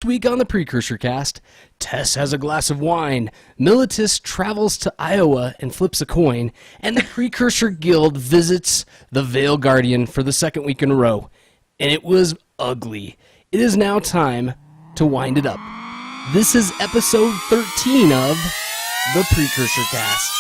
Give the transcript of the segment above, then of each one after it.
week on the PrecursorCast, Tess has a glass of wine, Militus travels to Iowa and flips a coin, and the Precursor Guild visits the Veil Guardian for the second week in a row. And it was ugly. It is now time to wind it up. This is episode 13 of the PrecursorCast.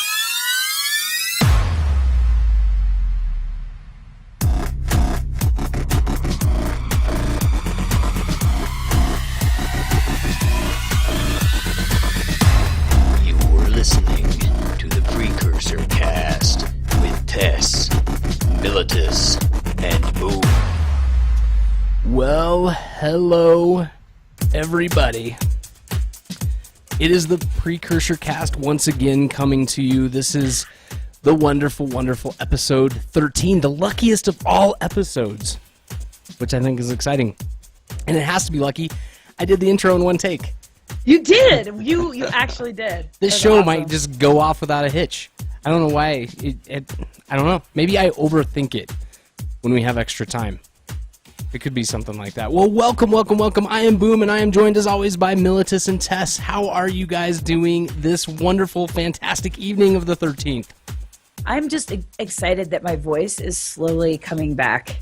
Listening to the PrecursorCast with Tess, Militus, and Boom. Well, hello, everybody. It is the PrecursorCast once again coming to you. This is the wonderful, wonderful episode 13, the luckiest of all episodes, which I think is exciting. And it has to be lucky. I did the intro in one take. You did. You actually did. This show might just go off without a hitch. I don't know why. I don't know. Maybe I overthink it when we have extra time. It could be something like that. Well, welcome. I am Boom, and I am joined as always by Militus and Tess. How are you guys doing this wonderful, fantastic evening of the 13th? I'm just excited that my voice is slowly coming back.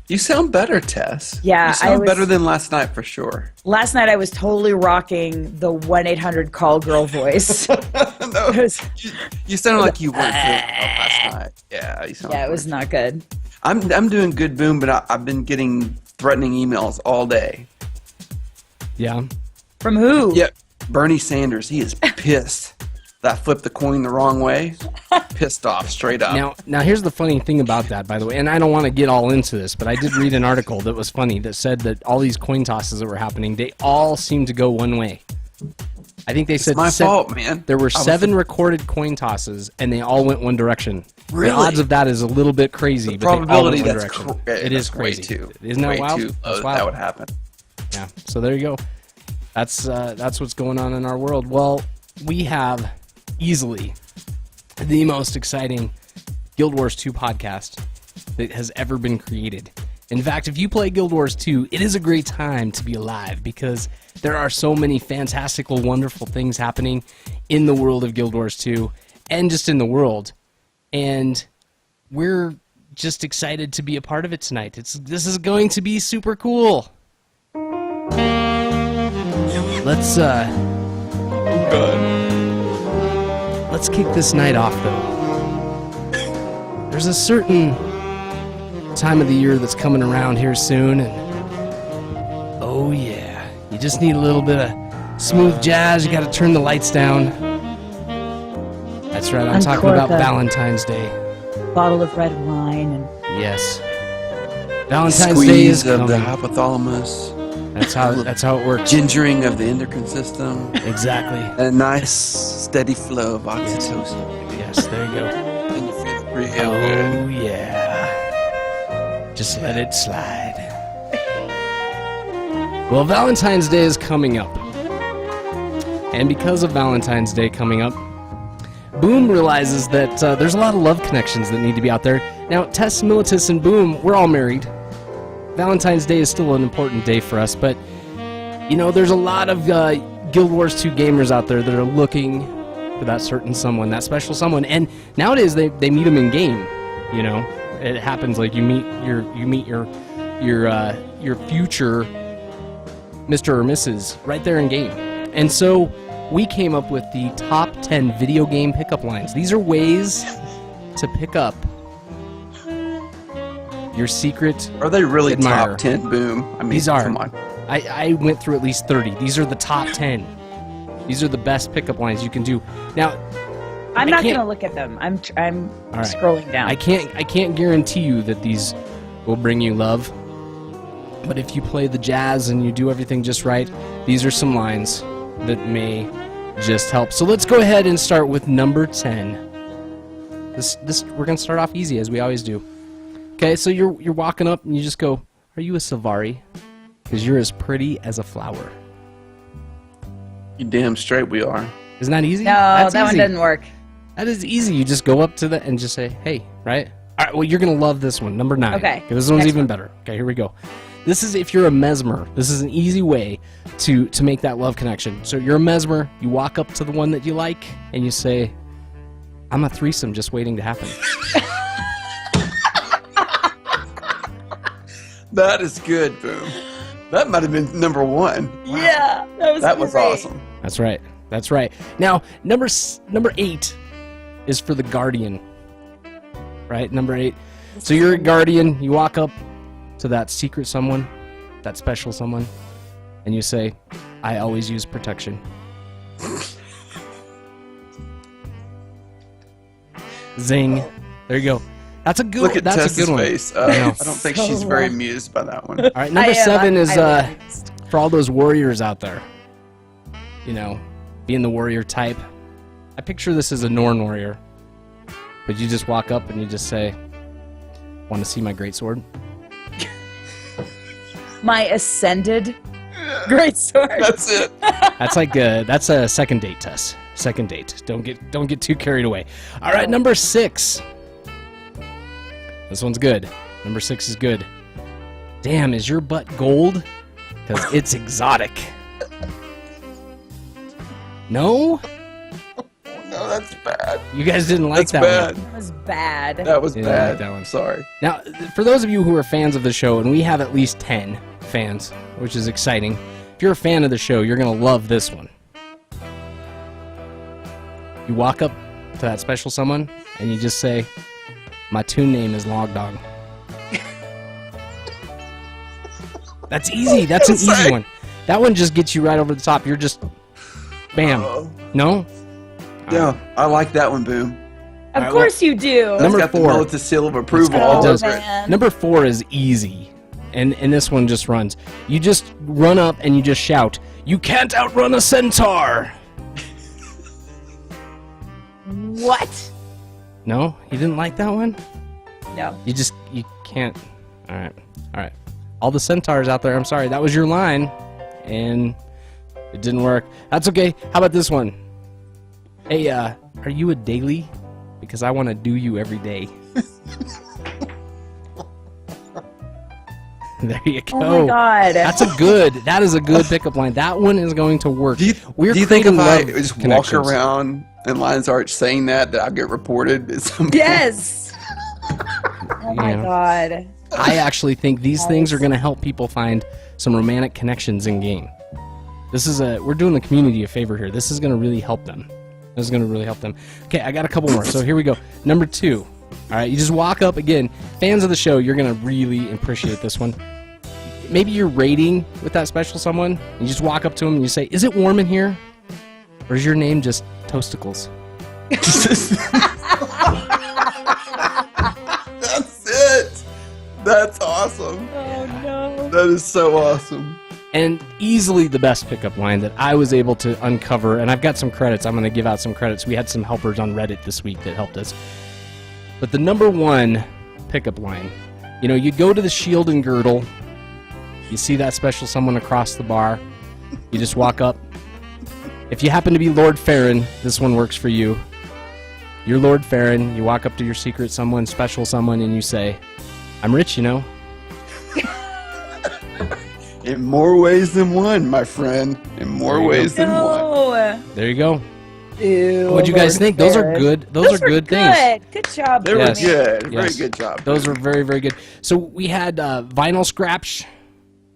You sound better, Tess. Yeah, you sound better than last night for sure. Last night I was totally rocking the 1-800-CALL girl voice. No, you sounded like you weren't feeling well last night. Yeah, you sound. Yeah, it was not good. I'm doing good, Boom, but I've been getting threatening emails all day. Yeah. From who? Yeah, Bernie Sanders. He is pissed that I flipped the coin the wrong way. Pissed off, straight up. Now here's the funny thing about that, by the way, and I don't want to get all into this, but I did read an article that was funny that said that all these coin tosses that were happening, they all seem to go one way. I think they said it's my fault, man. There were 7 recorded coin tosses, and they all went one direction. Really? The odds of that is a little bit crazy, the but they all went one that's direction. It is crazy. Way too, Isn't that way wild? Too low That's wild. That would happen. Yeah. So there you go. That's what's going on in our world. Well, we have easily the most exciting Guild Wars 2 podcast that has ever been created. In fact, if you play Guild Wars 2, it is a great time to be alive because there are so many fantastical, wonderful things happening in the world of Guild Wars 2 and just in the world. And we're just excited to be a part of it tonight. This is going to be super cool. Let's kick this night off, though. There's a certain time of the year that's coming around here soon, and oh yeah, you just need a little bit of smooth jazz. You got to turn the lights down. That's right, I'm talking about Valentine's Day. Bottle of red wine and yes, Valentine's Squeeze Day is of coming. the hypothalamus. That's how it works. Gingering of the endocrine system. Exactly. A nice steady flow of oxytocin. Yes, there you go. And you feel real good. Oh yeah. Just let it slide. Well, Valentine's Day is coming up. And because of Valentine's Day coming up, Boom realizes that there's a lot of love connections that need to be out there. Now, Tess, Militus, and Boom, we're all married. Valentine's Day is still an important day for us, but, you know, there's a lot of Guild Wars 2 gamers out there that are looking for that certain someone, that special someone, and nowadays they meet them in game. You know, it happens like you meet your future Mr. or Mrs. right there in game, and so we came up with the top 10 video game pickup lines. These are ways to pick up your secret. Are they really admirer. top 10, Boom? I mean, These are. Come on. I went through at least 30. These are the top 10. These are the best pickup lines you can do. Now, I'm not going to look at them. I'm right. scrolling down. I can't guarantee you that these will bring you love. But if you play the jazz and you do everything just right, these are some lines that may just help. So let's go ahead and start with number 10. This we're going to start off easy as we always do. Okay, so you're walking up and you just go, "Are you a Savari? Because you're as pretty as a flower." You damn straight we are. Isn't that easy? No, That's that easy. one doesn't work. That is easy. You just go up to and just say, "Hey," right? All right, well, you're going to love this one, number 9. Okay. This one's Next even one. better. Okay, here we go. This is if you're a mesmer. This is an easy way to make that love connection. So you're a mesmer. You walk up to the one that you like, and you say, "I'm a threesome just waiting to happen." That is good, Boom. That might have been number one. Wow. Yeah, that was great. Awesome. That's right. That's right. Now, number 8 is for the guardian. Right? Number 8. So you're a guardian. You walk up to that secret someone, that special someone, and you say, "I always use protection." Zing. There you go. That's a good. Look at that's Tess's a good one. face. I know. I don't think So she's very wrong. amused by that one. All right, number I am. 7 is I'm amazed. for all those warriors out there. You know, being the warrior type. I picture this as a Norn warrior, but you just walk up and you just say, "Want to see my greatsword?" My ascended great sword. That's it. That's like that's a second date test. Second date. Don't get too carried away. All right, number 6. This one's good. Number 6 is good. Damn, is your butt gold? Because it's exotic. No? No, that's bad. You guys didn't like That's that bad. one. That was bad. That was You didn't bad. like that one. Sorry. Now, for those of you who are fans of the show, and we have at least 10 fans, which is exciting. If you're a fan of the show, you're going to love this one. You walk up to that special someone, and you just say, "My tune name is Log Dog." That's easy. That's an easy one. That one just gets you right over the top. You're just, bam. Uh-oh. No? Yeah, I like that one, Boom. Of course you do. That's Number got 4. the Militus seal of approval It all does. over it. man. Number 4 is easy, and this one just runs. You just run up and you just shout, "You can't outrun a centaur!" What? No? You didn't like that one? No. You can't. All right. All the centaurs out there, I'm sorry, that was your line, and it didn't work. That's okay. How about this one? Hey, are you a daily? Because I want to do you every day. There you go. Oh my god. That is a good pickup line. That one is going to work. Do you think creating if I love just connections. walk around in Lions Arch saying that I'll get reported at some point? Yes. Oh my Yeah. god. I actually think these things are going to help people find some romantic connections in game. We're doing the community a favor here. This is going to really help them. This is going to really help them. Okay, I got a couple more. So here we go. Number 2. All right, you just walk up again. Fans of the show, you're going to really appreciate this one. Maybe you're raiding with that special someone. And you just walk up to them and you say, "Is it warm in here? Or is your name just Toasticles?" That's it. That's awesome. Oh no. That is so awesome. And easily the best pickup line that I was able to uncover, and I've got some credits. I'm going to give out some credits. We had some helpers on Reddit this week that helped us. But the number 1 pickup line, you go to the Shield and Girdle, you see that special someone across the bar, you just walk up. If you happen to be Lord Farron, this one works for you. You're Lord Farron, you walk up to your secret someone, special someone, and you say, "I'm rich, In more ways than one, my friend. In more ways than one. No. There you go. Ew, What'd you guys Lord think? Those are Farron. good. Those are were good things. Good job. They were Yes. good. Yes. Very good job. Those were very, very good. So we had Vinyl Scratch,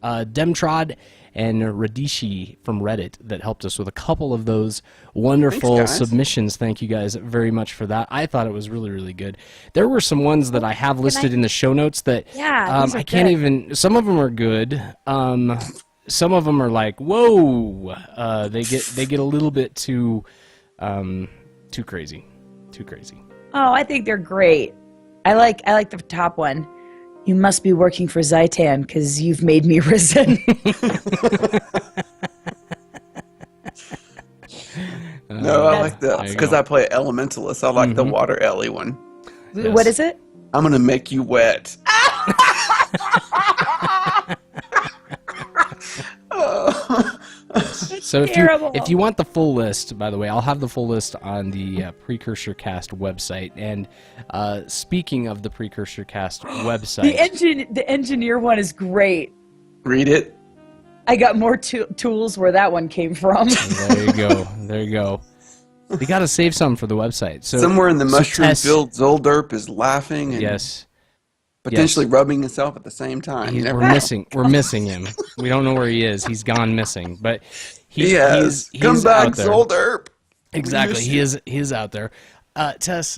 Demtrod, and Radishi from Reddit that helped us with a couple of those wonderful Thanks, guys. submissions. Thank you guys very much for that. I thought it was really, really good. There were some ones that I have listed in the show notes that Yeah, these are I can't good. even. Some of them are good. Some of them are like, whoa. They get a little bit too crazy. Too crazy. Oh, I think they're great. I like the top one. You must be working for Zaitan because you've made me risen. No, I like there that you because go. I play Elementalist. I like the Water Ellie one. Yes. What is it? I'm gonna make you wet. So terrible. if you want the full list, by the way, I'll have the full list on the PrecursorCast website. And speaking of the PrecursorCast website, The engineer one is great. Read it. I got more tools where that one came from. There you go. There you go. We got to save some for the website. So somewhere in the mushroom Tess, field, Zolderp is laughing and yes, potentially rubbing himself at the same time. We're missing him. We don't know where he is. He's gone missing. But he's come back, Zolderp. Exactly. He is out there. Tess,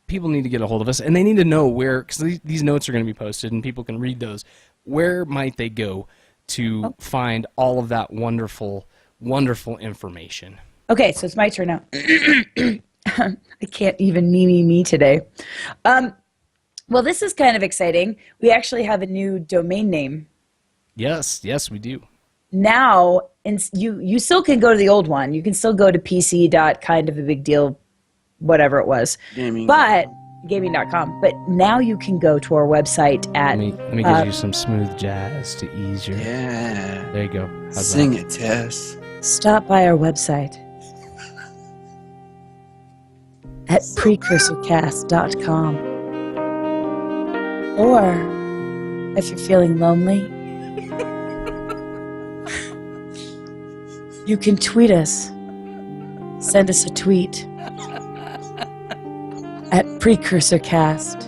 people need to get a hold of us, and they need to know where, because these notes are going to be posted, and people can read those. Where might they go to find all of that wonderful, wonderful information? Okay, so it's my turn now. I can't even me today. Well, this is kind of exciting. We actually have a new domain name. Yes, we do. Now, you still can go to the old one. You can still go to pc.kindofabigdeal, whatever it was. Gaming.com. But now you can go to our website at... Let me give you some smooth jazz to ease your... Yeah. There you go. Sing it, Tess. Stop by our website at PrecursorCast.com. Or, if you're feeling lonely, you can tweet us. Send us a tweet at PrecursorCast.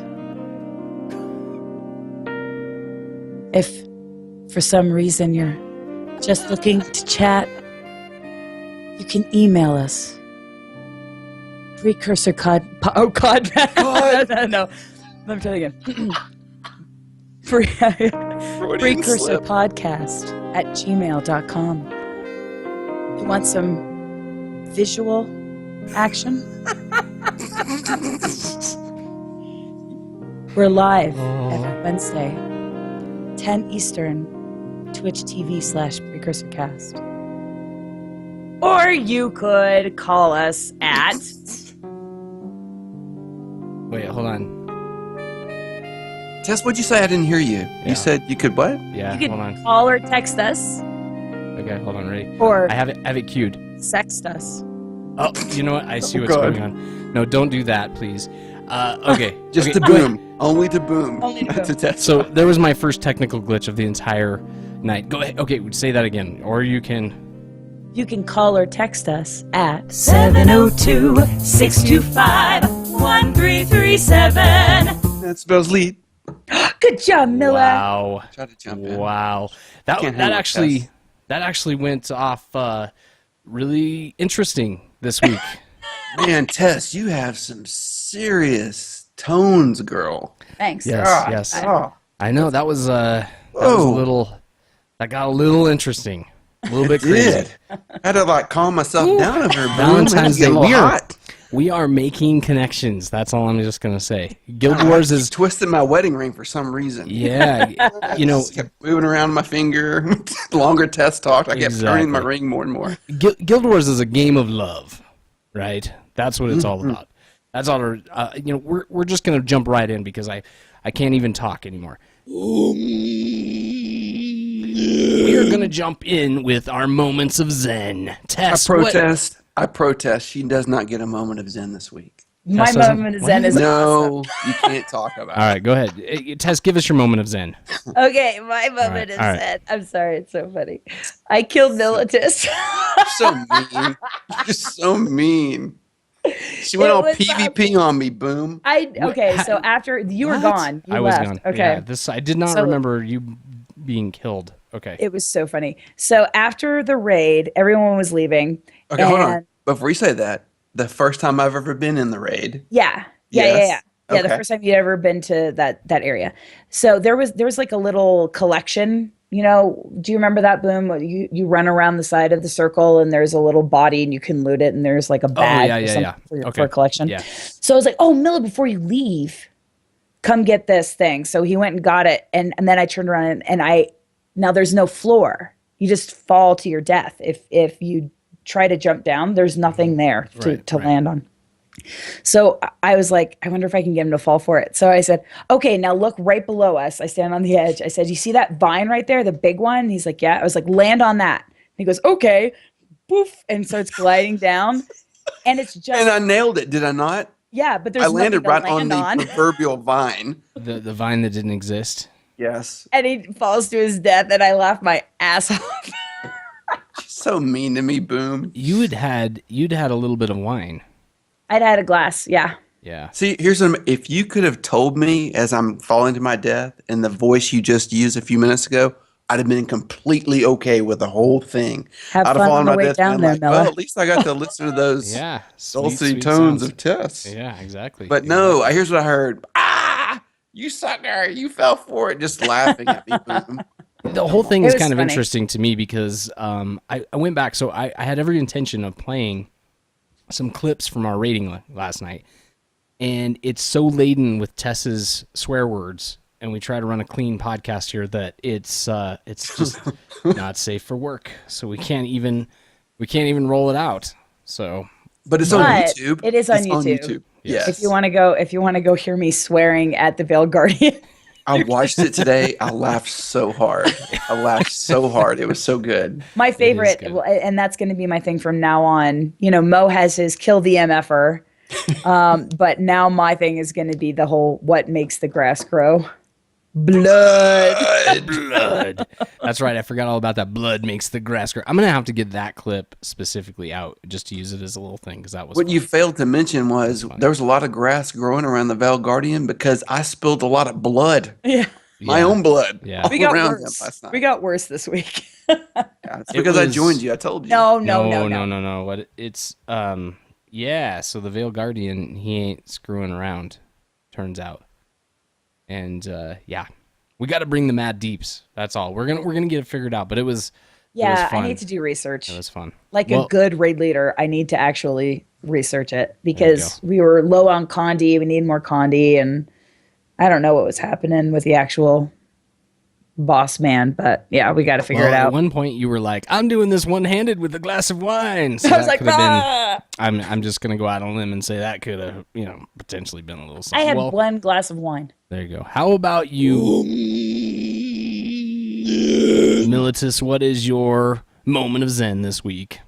If, for some reason, you're just looking to chat, you can email us. PrecursorCod... No. Let me try it again. PrecursorPodcast@gmail.com. You want some visual action? We're live every Wednesday, 10 Eastern, Twitch TV/PrecursorCast. Or you could call us at... Wait, hold on. Tess, what'd you say? I didn't hear you. Yeah. You said you could what? Yeah, You hold could on. call or text us. Okay, hold on, ready? Or I have it queued. sext us. Oh, you know what? I see what's God. going on. No, don't do that, please. Okay. Just okay, to go ahead. boom. Only to boom. Only to That's boom. a Tess. So there was my first technical glitch of the entire night. Go ahead. Okay, say that again. Or you can... You can call or text us at 702-625-1337. That spells lead. Good job, Miller. Wow. Try to jump in. Wow. That Can't hang with actually Tess. that actually went off really interesting this week. Man, Tess, you have some serious tones, girl. Thanks. Yes, God. yes. Oh. I know that was a Whoa. little that got a little interesting. A little bit crazy. Did. I had to like calm myself down over boom. Valentine's It was getting Day. a little hot. We are making connections. That's all I'm just gonna say. Guild Wars is twisting my wedding ring for some reason. yeah. You know, Just kept moving around my finger. Longer Tess talked. I kept turning my Exactly. ring more and more. Guild Wars is a game of love, right? That's what it's all about. That's all. You know, we're just gonna jump right in because I can't even talk anymore. We are gonna jump in with our moments of Zen. Tess, I protest. She does not get a moment of Zen this week. My Tess doesn't- moment of Zen is No, you can't talk about All right, go ahead. Tess, give us your moment of Zen. okay. My moment right, is all right. Zen. I'm sorry, it's so funny. I killed Militus. You're so mean. You're just so mean. She went It all was PvP on me, boom. Okay, so after you were gone, you I was left. gone. Okay. Yeah, I did not So- remember you being killed. Okay. It was so funny. So after the raid, everyone was leaving. Okay, hold on. and- Before you say that, the first time I've ever been in the raid. Yeah. Yes. Yeah, the Okay. first time you'd ever been to that area. So there was like a little collection, you know, do you remember that, Boom? You run around the side of the circle and there's a little body and you can loot it and there's like a bag or something for a collection. Yeah. So I was like, oh, Miller, before you leave, come get this thing. So he went and got it. And then I turned around and now there's no floor. You just fall to your death. If you try to jump down, there's nothing there to land on. So I was like, I wonder if I can get him to fall for it. So I said, okay, now look right below us. I stand on the edge. I said, you see that vine right there, the big one? He's like, yeah. I was like, land on that. He goes, okay. Poof, and starts gliding down. And it's just... And I nailed it, did I not? Yeah, but there's I landed nothing right to land on the proverbial vine. The vine that didn't exist. Yes. And he falls to his death, and I laugh my ass off. She's so mean to me, Boom. You'd had a little bit of wine. I'd had a glass, yeah. Yeah. See, if you could have told me as I'm falling to my death in the voice you just used a few minutes ago, I'd have been completely okay with the whole thing. Have I'd have fun fallen on the to my way death down and there, like, Miller. well, at least I got to listen to those Yeah. dulcet tones sounds. of Tess. Yeah, exactly. But no, here's what I heard. Ah, you sucker! You fell for it. Just laughing at me, Boom. The whole thing It is was kind of funny. interesting to me because I went back. So I had every intention of playing some clips from our rating last night. And it's so laden with Tess's swear words. And we try to run a clean podcast here that it's just not safe for work. So we can't even roll it out. So But it's on But YouTube. it is on It's YouTube. Yes. If you want to go hear me swearing at the Veiled Guardian. I watched it today. I laughed so hard. It was so good. My favorite, good. and that's going to be my thing from now on. You know, Mo has his kill the MFer, but now my thing is going to be the whole what makes the grass grow. blood. That's right. I forgot all about that. Blood makes the grass grow. I'm gonna have to get that clip specifically out just to use it as a little thing because that was What fun. you failed to mention was there was a lot of grass growing around the Veiled Guardian because I spilled a lot of blood. Yeah, My Yeah. own blood. Yeah. All we got around him worse. last night. We got worse this week. Yeah, it's because I was- joined you. I told you. No. No. What it's yeah. So the Veiled Guardian, he ain't screwing around. Turns out, and yeah, we got to bring the Mad Deeps. That's all. We're gonna get it figured out. But it was Yeah, fun. I need to do research. It was fun. Like Well, a good raid leader, I need to actually research it you because we were low on Condi. We need more Condi, and I don't know what was happening with the actual boss man. But yeah, we got to figure it At out. one point, you were like, "I'm doing this one-handed with a glass of wine." So I was that like, could have been. ah! I'm just gonna go out on a limb and say that could have potentially been a little I something. had Well, one glass of wine. there you go. How about you, Militus? What is your moment of zen this week?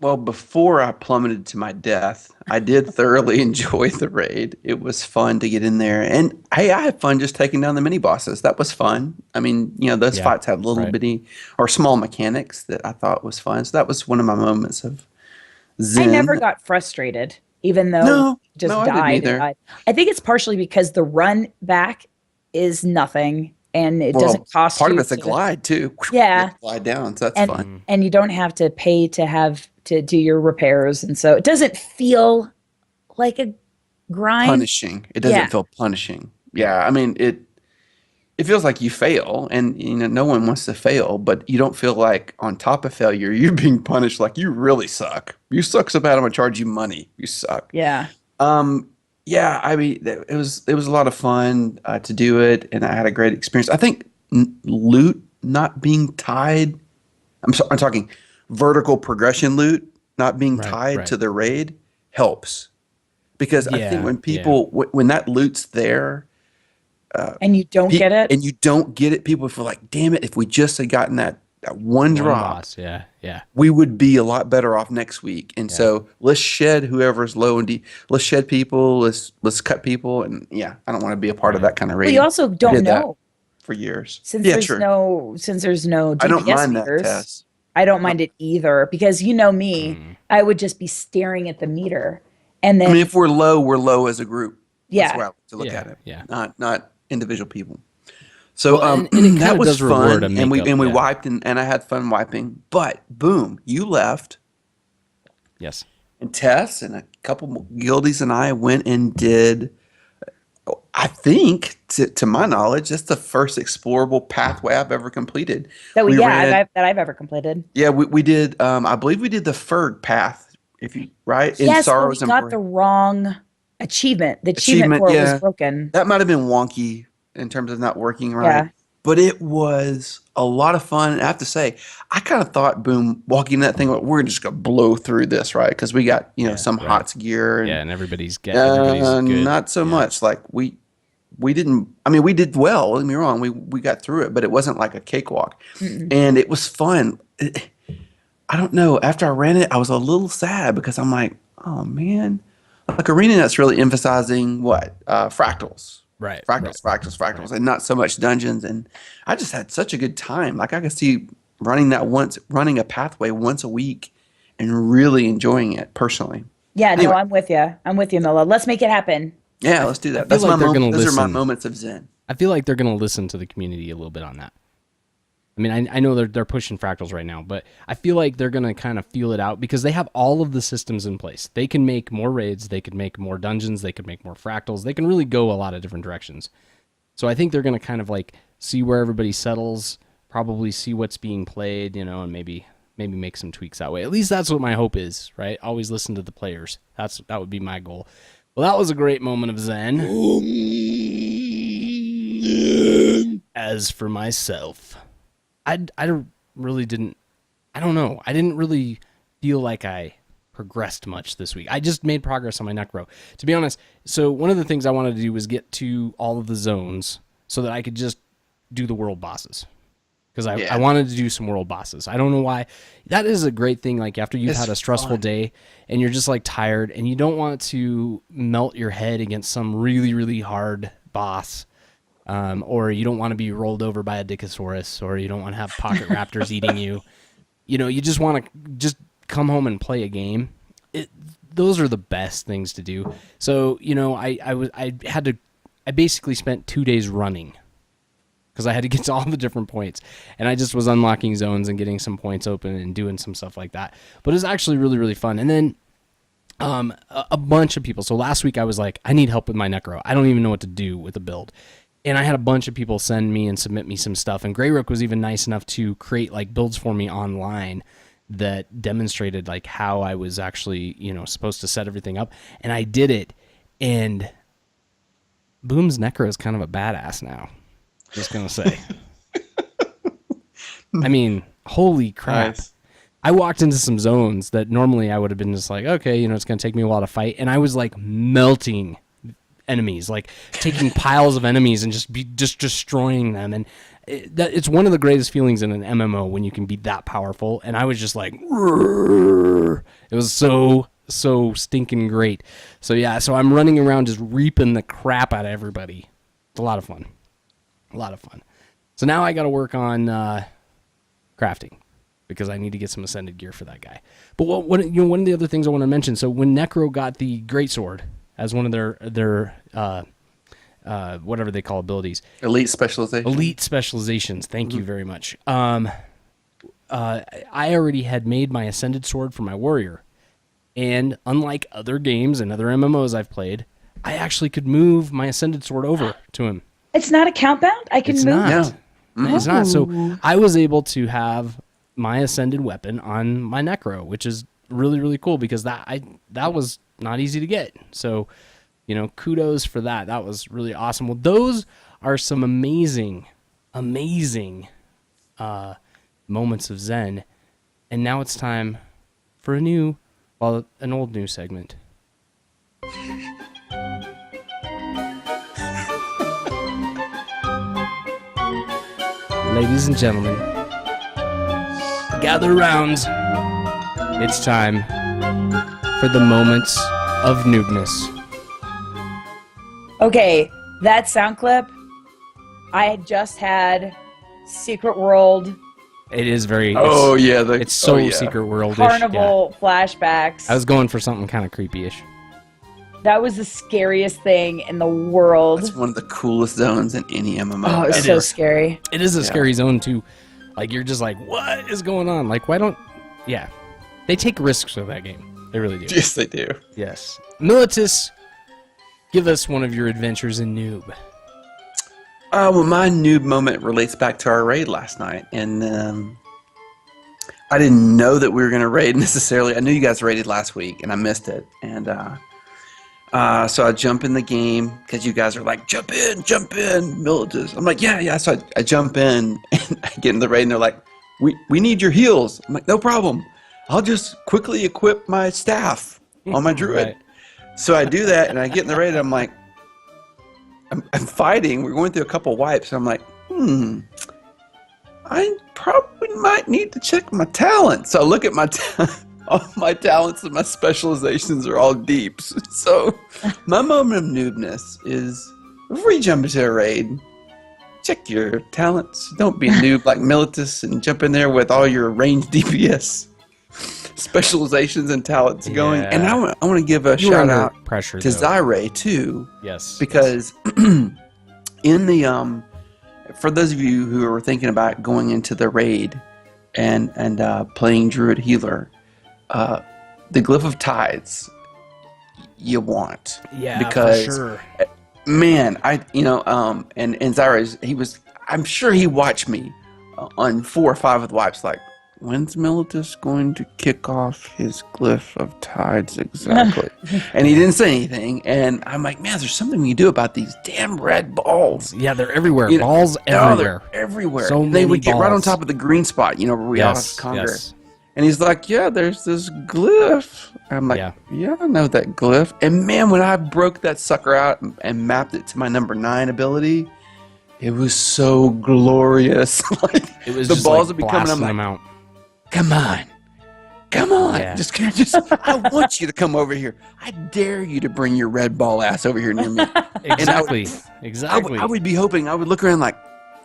Well, before I plummeted to my death, I did thoroughly enjoy the raid. It was fun to get in there. And hey, I had fun just taking down the mini bosses. That was fun. I mean, those Yeah, fights had little right. bitty or small mechanics that I thought was fun. So that was one of my moments of zen. I never got frustrated, even though No, just no, I didn't died, either. and died. I think it's partially because the run back is nothing, and it doesn't cost part you. of it's a glide too. Yeah. You have to glide down, so that's and fun. and you don't have to pay to do your repairs, and so it doesn't feel like a grind. Punishing. It doesn't Yeah. feel punishing. Yeah, I mean it feels like you fail, and no one wants to fail, but you don't feel like on top of failure you're being punished like you really suck. You suck so bad I'm gonna charge you money. You suck. Yeah, Yeah, I mean it was a lot of fun to do it, and I had a great experience. I think loot not being tied. I'm talking vertical progression loot not being tied right. to the raid helps because I Yeah, think when people when that loot's there. and you don't get it. And you don't get it, people feel like, damn it, if we just had gotten that one drop, boss. Yeah. we would be a lot better off next week. And so let's shed whoever's low and deep. Let's shed people. Let's cut people. And yeah, I don't want to be a part of that kind of Well, raid. you also don't did that know for years. since Yeah, there's true. no GPS I don't mind meters. that test. I don't mind it either because you know me, I would just be staring at the meter, and then I mean, if we're low as a group. Yeah. That's why I like to look Yeah, at it. yeah. Not individual people. So Well, and it that kinda was does reward fun, a and we makeup, yeah. wiped, and I had fun wiping. But boom, you left. Yes. And Tess and a couple guildies and I went and did, I think, to my knowledge, that's the first explorable pathway I've ever completed. that we ran- that I've ever completed. Yeah, we did. I believe we did the Ferg path. If you right in Yes, but we Sorrows and got Parade. the wrong achievement. The achievement for it yeah. was broken. That might have been wonky in terms of not working right. Yeah. But it was a lot of fun. And I have to say, I kind of thought, boom, walking that thing, we're just gonna blow through this, right? Because we got some right. HOTS gear. And, Yeah, and everybody's good. not so much. Like we didn't. I mean, we did well. Don't get me wrong. We got through it, but it wasn't like a cakewalk, and it was fun. I don't know. After I ran it, I was a little sad because I'm like, oh man, like Arena Net's really emphasizing what fractals, Right. fractals, and not so much dungeons. And I just had such a good time. Like I could see running a pathway once a week, and really enjoying it personally. Yeah, Anyway. no, I'm with you. I'm with you, Mila. Let's make it happen. Yeah, let's do that. feel like they're gonna Those are my listen. moments of zen. I feel like they're going to listen to the community a little bit on that. I mean, I know they're pushing fractals right now, but I feel like they're going to kind of feel it out because they have all of the systems in place. They can make more raids, they could make more dungeons, they could make more fractals. They can really go a lot of different directions. So I think they're going to kind of like see where everybody settles, probably see what's being played, and maybe make some tweaks that way. At least that's what my hope is, right? Always listen to the players. That would be my goal. Well, that was a great moment of zen. As for myself, I really didn't. I don't know. I didn't really feel like I progressed much this week. I just made progress on my Necro, to be honest. So one of the things I wanted to do was get to all of the zones so that I could just do the world bosses. Because I wanted to do some world bosses. I don't know why. That is a great thing. Like after you've had a stressful day and you're just like tired and you don't want to melt your head against some really, really hard boss. Or you don't want to be rolled over by a Dickosaurus, or you don't want to have pocket raptors eating you. You just want to just come home and play a game. Those are the best things to do. So, I basically spent 2 days running because I had to get to all the different points, and I just was unlocking zones and getting some points open and doing some stuff like that. But it was actually really, really fun. And then a bunch of people. So last week I was like, I need help with my Necro. I don't even know what to do with the build. And I had a bunch of people send me and submit me some stuff. And Greyrook was even nice enough to create like builds for me online that demonstrated like how I was actually, supposed to set everything up. And I did it. And Boom's Necro is kind of a badass now. Just going to say. I mean, holy crap. Nice. I walked into some zones that normally I would have been just like, okay, it's going to take me a while to fight. And I was like melting enemies, like taking piles of enemies and just destroying them. And it's one of the greatest feelings in an MMO when you can be that powerful. And I was just like, "Rrr." It was so stinking great. So yeah, so I'm running around just reaping the crap out of everybody. It's a lot of fun. So now I got to work on crafting because I need to get some ascended gear for that guy. But one of the other things I want to mention. So when Necro got the Greatsword as one of their whatever they call abilities. Elite specializations. Thank you very much. I already had made my Ascended Sword for my warrior. And unlike other games and other MMOs I've played, I actually could move my Ascended Sword over to him. It's not account bound? I can It's move? not. No. It's not. So I was able to have my Ascended weapon on my Necro, which is really, really cool because that was not easy to get. So, kudos for that. That was really awesome. Well, those are some amazing moments of Zen. And now it's time for an old new segment. Ladies and gentlemen, gather around. It's time for the moments of noobness. Okay, that sound clip, I had just had Secret World It is very. Oh yeah, It's so Secret World-ish. Carnival flashbacks. I was going for something kind of creepy-ish. That was the scariest thing in the world. That's one of the coolest zones in any MMO. Oh, it's It so is. scary. It is a scary zone too. Like you're just like, what is going on? Like why don't? Yeah, they take risks with that game. They really do. Yes, they do. Yes. Militus, give us one of your adventures in Noob. Well, my noob moment relates back to our raid last night, and I didn't know that we were going to raid necessarily. I knew you guys raided last week, and I missed it. And so I jump in the game because you guys are like, jump in, Militus. I'm like, yeah. So I jump in, and I get in the raid, and they're like, we need your heals. I'm like, no problem. I'll just quickly equip my staff on my druid. Right. So I do that, and I get in the raid, and I'm like, I'm fighting. We're going through a couple wipes. I'm like, I probably might need to check my talents. So I look at my all my talents and my specializations are all deeps. So my moment of noobness is before you jump into a raid, check your talents. Don't be a noob like Militus and jump in there with all your ranged DPS specializations and talents going. And I want to give a You were shout under out pressure, to though. Zyre too. Yes. Because in the for those of you who are thinking about going into the raid and playing Druid Healer, the Glyph of Tides you want. Yeah, because for sure. man, and Zyre, I'm sure he watched me on 4 or 5 of the wipes, like, when's Militus going to kick off his Glyph of Tides exactly? And he didn't say anything, and I'm like, man, there's something we do about these damn red balls. Yeah, they're everywhere. You know, balls everywhere. They're everywhere. So they would many get right on balls. top of the green spot, where we all have to conquer. Yes. And he's like, yeah, there's this glyph. I'm like, yeah, I know that glyph. And man, when I broke that sucker out and mapped it to my number 9 ability, it was so glorious. Like, It was the just balls like would be coming. I'm blasting like, them out. come on. Yeah. Just, I want you to come over here. I dare you to bring your red ball ass over here near me. Exactly. I would be hoping, I would look around like,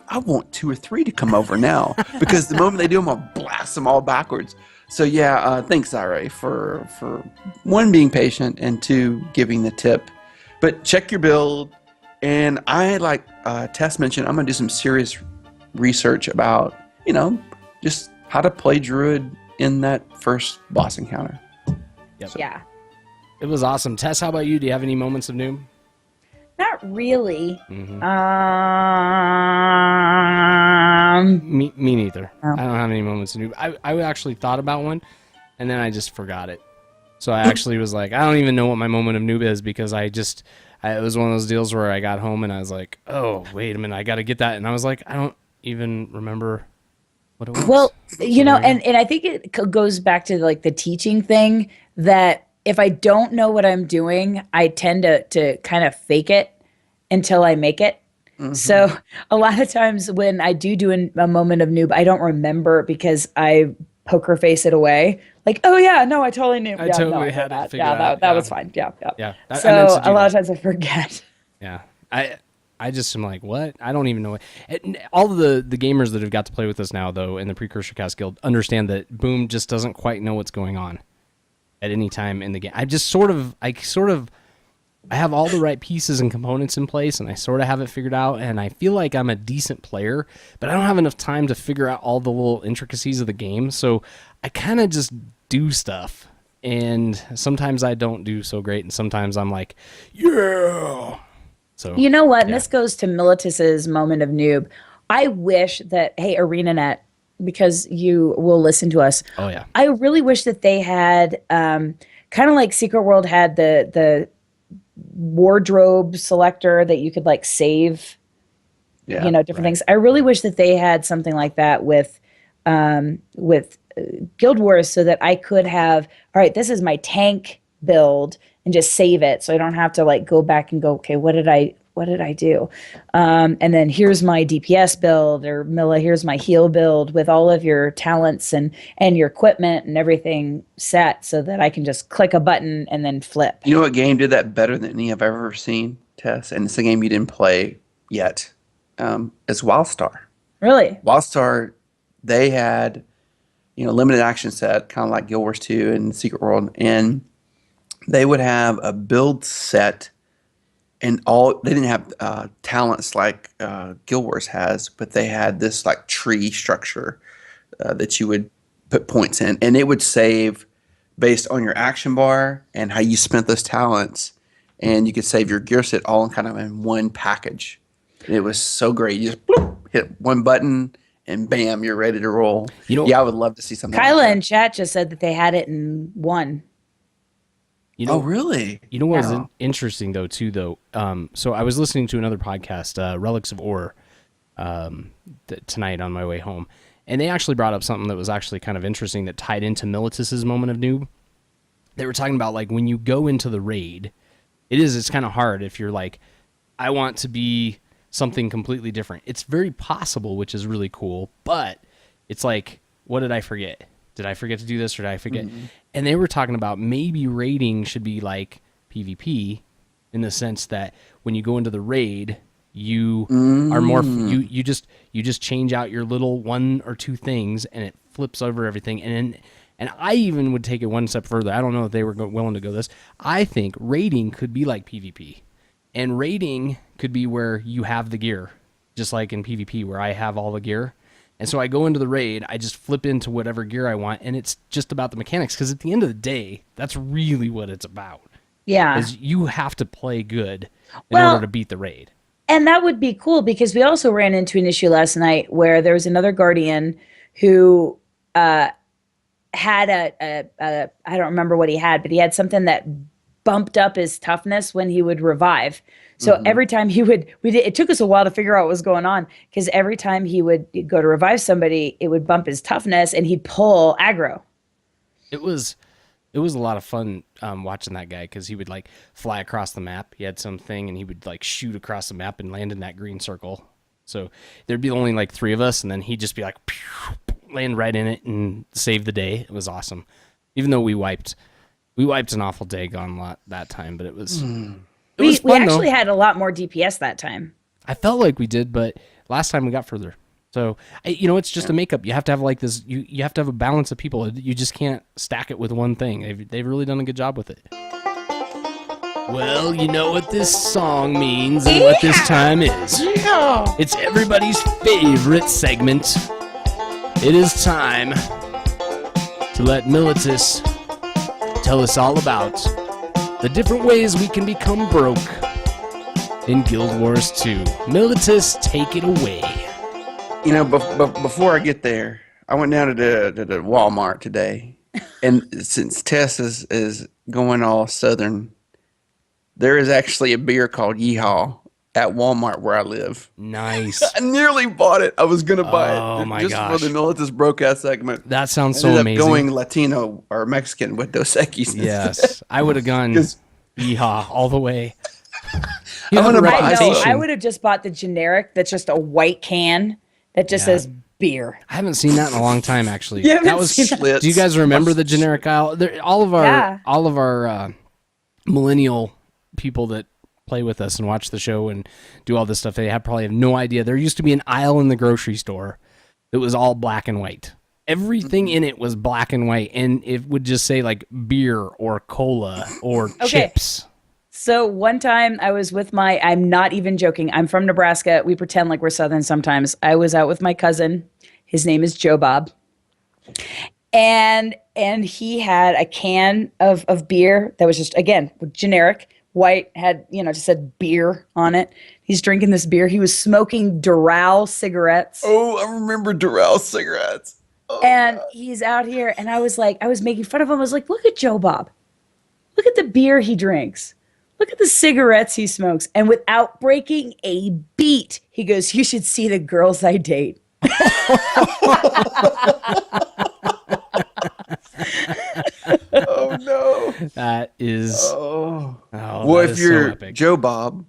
I want 2 or 3 to come over now, because the moment they do them, I'll blast them all backwards. So yeah, thanks, Zyre, for 1, being patient, and 2, giving the tip. But check your build, and I, like Tess mentioned, I'm gonna do some serious research about, just how to play Druid in that first boss encounter. Yep. Yeah. It was awesome. Tess, how about you? Do you have any moments of noob? Not really. Mm-hmm. Me neither. No. I don't have any moments of noob. I actually thought about one, and then I just forgot it. So I actually was like, I don't even know what my moment of noob is, because it was one of those deals where I got home and I was like, oh, wait a minute, I got to get that. And I was like, I don't even remember what it was. Well, and I think it goes back to like the teaching thing, that if I don't know what I'm doing, I tend to kind of fake it until I make it. Mm-hmm. So a lot of times when I do a moment of noob, I don't remember because I poker face it away. Like, oh yeah, no, I totally knew. I totally had it figured out. That was fine. Yeah. I meant to do a lot of that. times I forget. Yeah. I just am like, what? I don't even know what. All of the gamers that have got to play with us now, though, in the PrecursorCast Guild, understand that Boom just doesn't quite know what's going on at any time in the game. I have all the right pieces and components in place, and I sort of have it figured out, and I feel like I'm a decent player, but I don't have enough time to figure out all the little intricacies of the game, so I kind of just do stuff, and sometimes I don't do so great, and sometimes I'm like, yeah. So you know what? And this goes to Militus's moment of noob. I wish that, hey, ArenaNet, because you will listen to us. Oh yeah. I really wish that they had, kind of like Secret World had the wardrobe selector that you could like save, different things. I really wish that they had something like that with Guild Wars, so that I could have, all right, this is my tank build, and just save it, so I don't have to like go back and go, okay, what did I do? And then here's my DPS build, or Mila, here's my heal build with all of your talents and your equipment and everything set, so that I can just click a button and then flip. You know what game did that better than any I've ever seen, Tess? And it's a game you didn't play yet. It's WildStar. Really? WildStar, they had, limited action set, kind of like Guild Wars 2 and Secret World, and they would have a build set, and they didn't have talents like Guild Wars has, but they had this like tree structure that you would put points in, and it would save based on your action bar and how you spent those talents, and you could save your gear set all in one package. And it was so great. You just bloop, hit one button, and bam, you're ready to roll. I would love to see something. Kyla like that. in chat just said that they had it in one. Oh, really? You know what was interesting, though, too, though? So I was listening to another podcast, Relics of Ore, tonight on my way home. And they actually brought up something that was actually kind of interesting that tied into Militus's moment of noob. They were talking about, like, when you go into the raid, it's kind of hard if you're like, I want to be something completely different. It's very possible, which is really cool, but it's like, what did I forget? Did I forget to do this, or did I forget? Mm-hmm. And they were talking about maybe raiding should be like PvP in the sense that when you go into the raid, you are more you just change out your little 1 or 2 things and it flips over everything. And I even would take it one step further. I don't know if they were willing to go this. I think raiding could be like PvP, and raiding could be where you have the gear, just like in PvP where I have all the gear. And so I go into the raid, I just flip into whatever gear I want, and it's just about the mechanics, because at the end of the day, that's really what it's about. Yeah. Is you have to play good in order to beat the raid. And that would be cool, because we also ran into an issue last night where there was another Guardian who had a I don't remember what he had, but he had something that bumped up his toughness when he would revive. So every time it took us a while to figure out what was going on, because every time he would go to revive somebody, it would bump his toughness and he'd pull aggro. It was a lot of fun watching that guy, because he would like fly across the map. He had something and he would like shoot across the map and land in that green circle. So there'd be only like 3 of us, and then he'd just be like, pew, land right in it and save the day. It was awesome. Even though we wiped an awful day gone lot that time, but it was We fun, actually though. had a lot more DPS that time. I felt like we did, but last time we got further. So, it's just a makeup. You have to have like this. You have to have a balance of people. You just can't stack it with one thing. They've really done a good job with it. Well, you know what this song means and what this time is. Yeah. It's everybody's favorite segment. It is time to let Militus tell us all about the different ways we can become broke in Guild Wars 2. Militus, take it away. Before I get there, I went down to the Walmart today, and since Tess is going all southern, there is actually a beer called Yeehaw at Walmart where I live. Nice. I nearly bought it. I was gonna buy it. Oh my just gosh. for the Militus Broadcast segment. That sounds so Ended up amazing. going Latino or Mexican with Dos Equis. Yes, I would have gone 'Cause- yeehaw all the way. I'm gonna buy I know. Reputation. I would have just bought the generic that's just a white can that just says beer. I haven't seen that in a long time, actually. You haven't That was. seen that? Schlitz. Do you guys remember the generic aisle? All of our Yeah. millennial people that play with us and watch the show and do all this stuff, they probably have no idea. There used to be an aisle in the grocery store that was all black and white. Everything in it was black and white, and it would just say like beer or cola or chips. So one time I was with I'm not even joking. I'm from Nebraska. We pretend like we're Southern sometimes. I was out with my cousin. His name is Joe Bob. And he had a can of beer that was just, again, generic, white, had, just said beer on it. He's drinking this beer. He was smoking Doral cigarettes. Oh, I remember Doral cigarettes. Oh, And he's out here, and I was making fun of him. I was like, look at Joe Bob. Look at the beer he drinks. Look at the cigarettes he smokes. And without breaking a beat, he goes, you should see the girls I date. oh no. That is. Oh. Oh, Well, that if is so you're epic. Joe Bob,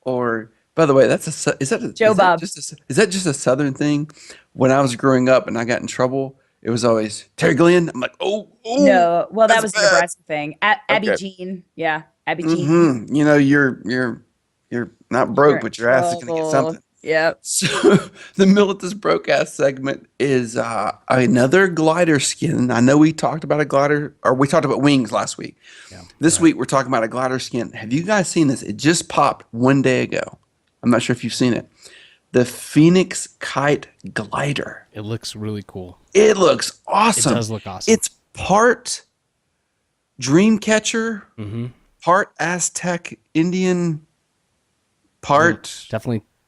or by the way, is that Joe Bob. Is that just a Southern thing? When I was growing up and I got in trouble, it was always Terry Glenn. I'm like, oh, No, well, that that's was the bad. Nebraska thing. Abby Okay. Jean. Yeah, Abby Jean. Mm-hmm. You're not broke, but your ass is gonna get something. Yep. So the Militus Broadcast segment is another glider skin. I know we talked about a glider, or we talked about wings last week. Yeah, This week we're talking about a glider skin. Have you guys seen this? It just popped one day ago. I'm not sure if you've seen it. The Phoenix Kite Glider. It looks really cool. It looks awesome. It does look awesome. It's part Dreamcatcher, Mm-hmm. part Aztec Indian, part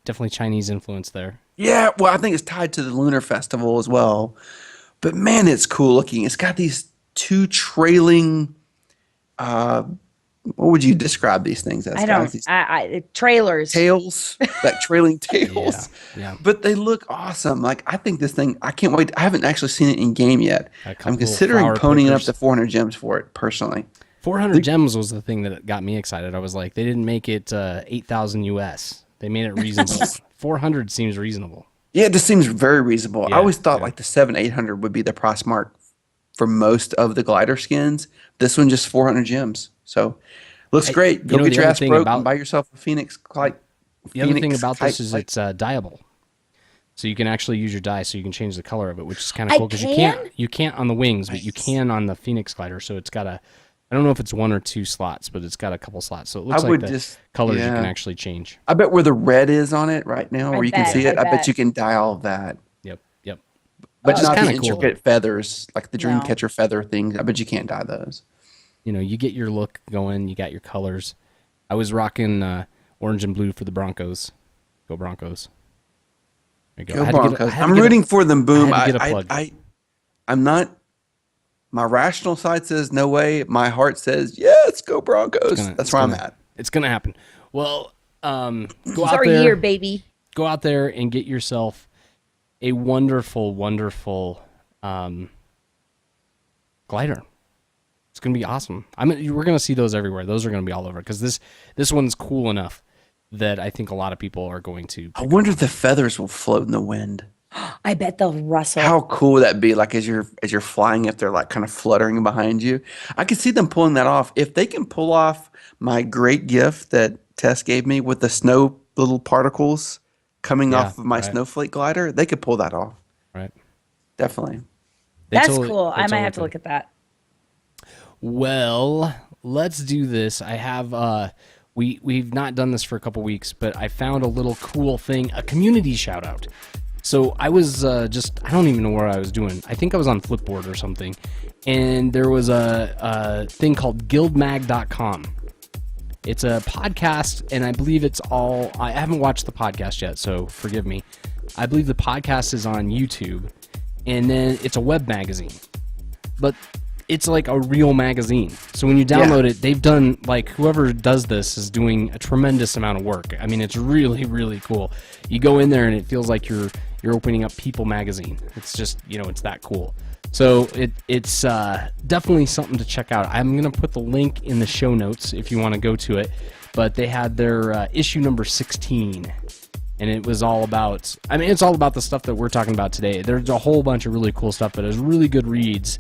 Definitely Chinese influence there. yeah. Well, I think it's tied to the Lunar Festival as well. But man, it's cool looking. It's got these 2 trailing. What would you describe these things as? I guys? don't. These Trailers. tails, like trailing tails. Yeah. But they look awesome. Like, I think this thing, I can't wait. I haven't actually seen it in game yet. A couple I'm considering flower ponying up pickers. to 400 gems for it personally. 400 gems was the thing that got me excited. I was like, they didn't make it 8,000 US. They made it reasonable. 400 seems reasonable. Yeah, this seems very reasonable. Yeah, I always thought yeah. like the 700-800 would be the price mark for most of the glider skins. This one just 400 gems. So Looks great. Go know, get the your other ass thing broke about- and buy yourself a Phoenix kite. The other thing about this kite is light. it's dyeable. So you can actually use your dye, so you can change the color of it, which is kind of I cool because can? you can't on the wings, but you can on the Phoenix glider. So it's got I don't know if it's 1 or 2 slots, but it's got a couple slots. So it looks like the colors you can actually change. I bet where the red is on it right now, where you can see it, I bet you can dye all of that. Yep. But It's not the kinda cool, intricate feathers, like the No. Dreamcatcher feather things. I bet you can't dye those. You know, you get your look going, you got your colors. I was rocking orange and blue for the Broncos. Go Broncos. There you Go I had to get a- I Broncos. had to I'm get a- rooting for them, Boom. I had to get a plug. I'm not. My rational side says no way. My heart says yes. Go Broncos. That's where I'm at. It's gonna happen. Well, go It's out our there. year, baby. Go out there and get yourself a wonderful, wonderful glider. It's gonna be awesome. We're gonna see those everywhere. Those are gonna be all over because this one's cool enough that I think a lot of people are going to. I wonder if the feathers will float in the wind. I bet they'll rustle. How cool would that be? Like as you're flying, if they're like kind of fluttering behind you, I could see them pulling that off. If they can pull off my great gift that Tess gave me with the snow little particles coming off of my snowflake glider, they could pull that off. Right. Definitely. That's cool. I might have to look at that. Well, let's do this. I have we've not done this for a couple weeks, but I found a little cool thing, a community shout out. So I was I don't even know what I was doing. I think I was on Flipboard or something, and there was a thing called guildmag.com. It's a podcast, and I believe I haven't watched the podcast yet, so forgive me. I believe the podcast is on YouTube, and then it's a web magazine. But it's like a real magazine. So when you download it, they've done, like, whoever does this is doing a tremendous amount of work. I mean, it's really, really cool. You go in there and it feels like you're opening up People magazine. It's just, it's that cool. So it's definitely something to check out. I'm going to put the link in the show notes if you want to go to it. But they had their issue number 16. And it was all about, it's all about the stuff that we're talking about today. There's a whole bunch of really cool stuff, but it's really good reads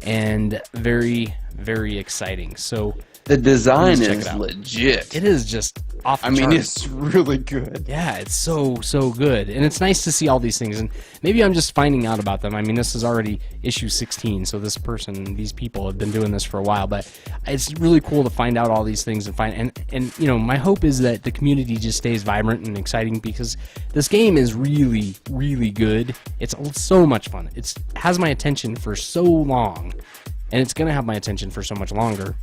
and very, very exciting. So the design is legit. It is just off the chart. It's really good. Yeah, it's so good. And it's nice to see all these things. And maybe I'm just finding out about them. This is already issue 16, so these people have been doing this for a while. But it's really cool to find out all these things and my hope is that the community just stays vibrant and exciting because this game is really, really good. It's so much fun. It has my attention for so long, and it's going to have my attention for so much longer,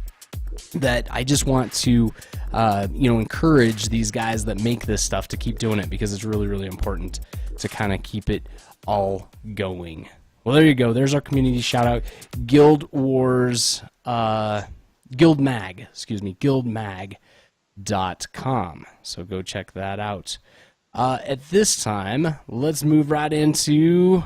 that I just want to, encourage these guys that make this stuff to keep doing it because it's really, really important to kind of keep it all going. Well, there you go. There's our community shout out. guildmag.com. So go check that out. At this time, let's move right into...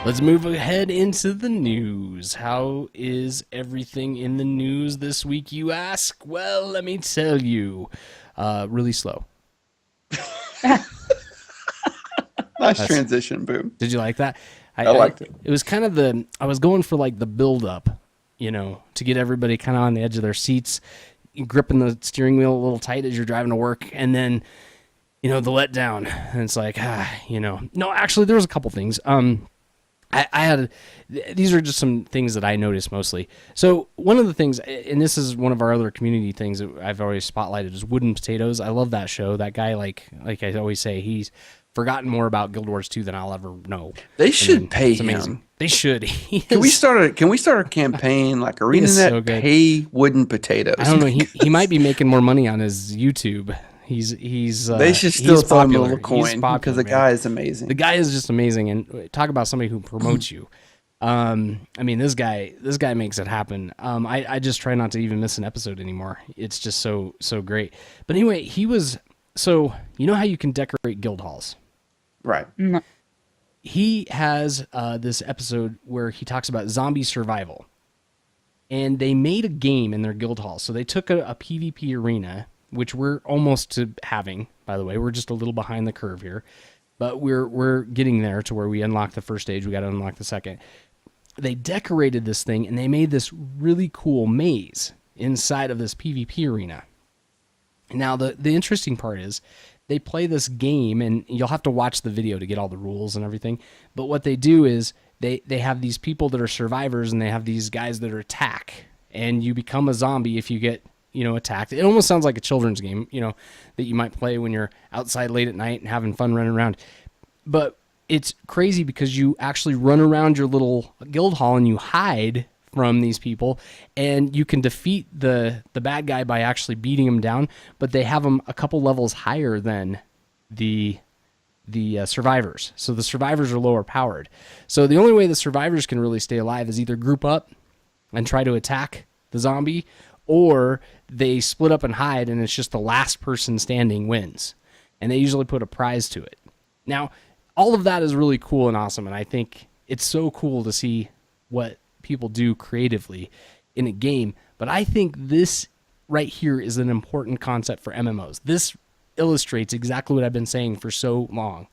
Let's move ahead into the news. How is everything in the news this week, you ask? Well, let me tell you. Really slow. Nice transition, Boom. Did you like that? I liked it. It was kind of I was going for like the build up, to get everybody kind of on the edge of their seats, gripping the steering wheel a little tight as you're driving to work, and then, the letdown. And it's like, No, actually, there was a couple things. These are just some things that I noticed mostly. So one of the things, and this is one of our other community things that I've always spotlighted, is Wooden Potatoes. I love that show. That guy, like I always say, he's forgotten more about Guild Wars 2 than I'll ever know. They should pay him. They should. Can we start a campaign like ArenaNet so pay Wooden Potatoes? I don't know. He might be making more money on his YouTube. He's they should still throw him a little coin because the guy is amazing. The guy is just amazing, and talk about somebody who promotes you. This guy makes it happen. I just try not to even miss an episode anymore. It's just so great. But anyway, so you know how you can decorate guild halls, right? He has this episode where he talks about zombie survival, and they made a game in their guild hall. So they took a PvP arena, which we're almost to having, by the way. We're just a little behind the curve here. but we're getting there to where we unlock the first stage. We got to unlock the second. They decorated this thing and they made this really cool maze inside of this PvP arena. Now, the interesting part is they play this game, and you'll have to watch the video to get all the rules and everything. But what they do is they have these people that are survivors, and they have these guys that are attack, and you become a zombie if you get, attacked. It almost sounds like a children's game, that you might play when you're outside late at night and having fun running around. But it's crazy because you actually run around your little guild hall and you hide from these people, and you can defeat the bad guy by actually beating him down, but they have them a couple levels higher than the survivors. So the survivors are lower powered. So the only way the survivors can really stay alive is either group up and try to attack the zombie, or they split up and hide, and it's just the last person standing wins. And they usually put a prize to it. Now, all of that is really cool and awesome, and I think it's so cool to see what people do creatively in a game. But I think this right here is an important concept for MMOs. This illustrates exactly what I've been saying for so long.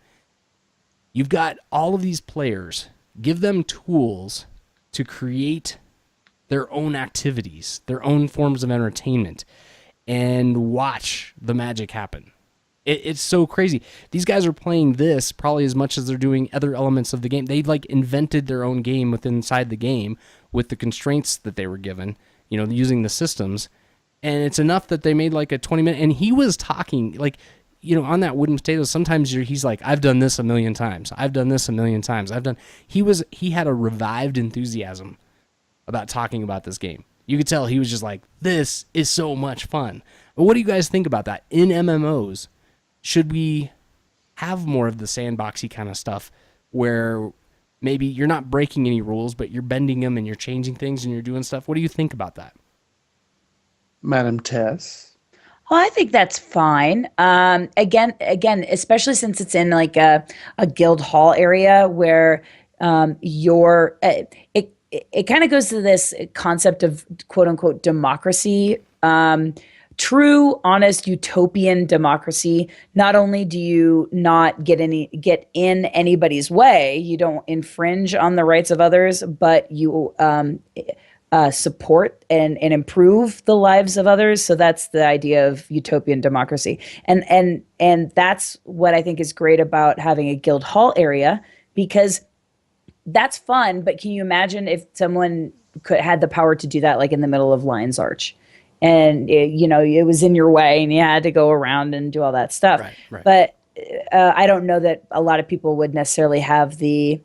You've got all of these players. Give them tools to create their own activities, their own forms of entertainment, and watch the magic happen. It's so crazy. These guys are playing this probably as much as they're doing other elements of the game. They invented their own game inside the game with the constraints that they were given, using the systems. And it's enough that they made a 20-minute, and he was talking on that wooden potato. Sometimes he's like, I've done this a million times. I've done this a million times. He had a revived enthusiasm about talking about this game. You could tell he was just like, this is so much fun. But what do you guys think about that? In MMOs, should we have more of the sandboxy kind of stuff where maybe you're not breaking any rules, but you're bending them and you're changing things and you're doing stuff? What do you think about that? Madam Tess? Well, I think that's fine. Again, especially since it's in a guild hall area where it kind of goes to this concept of quote unquote democracy. True, honest, utopian democracy. Not only do you not get in anybody's way, you don't infringe on the rights of others, but you support and improve the lives of others. So that's the idea of utopian democracy, and that's what I think is great about having a guild hall area, because that's fun. But can you imagine if someone had the power to do that, in the middle of Lion's Arch? And it was in your way, and you had to go around and do all that stuff. Right. But I don't know that a lot of people would necessarily have the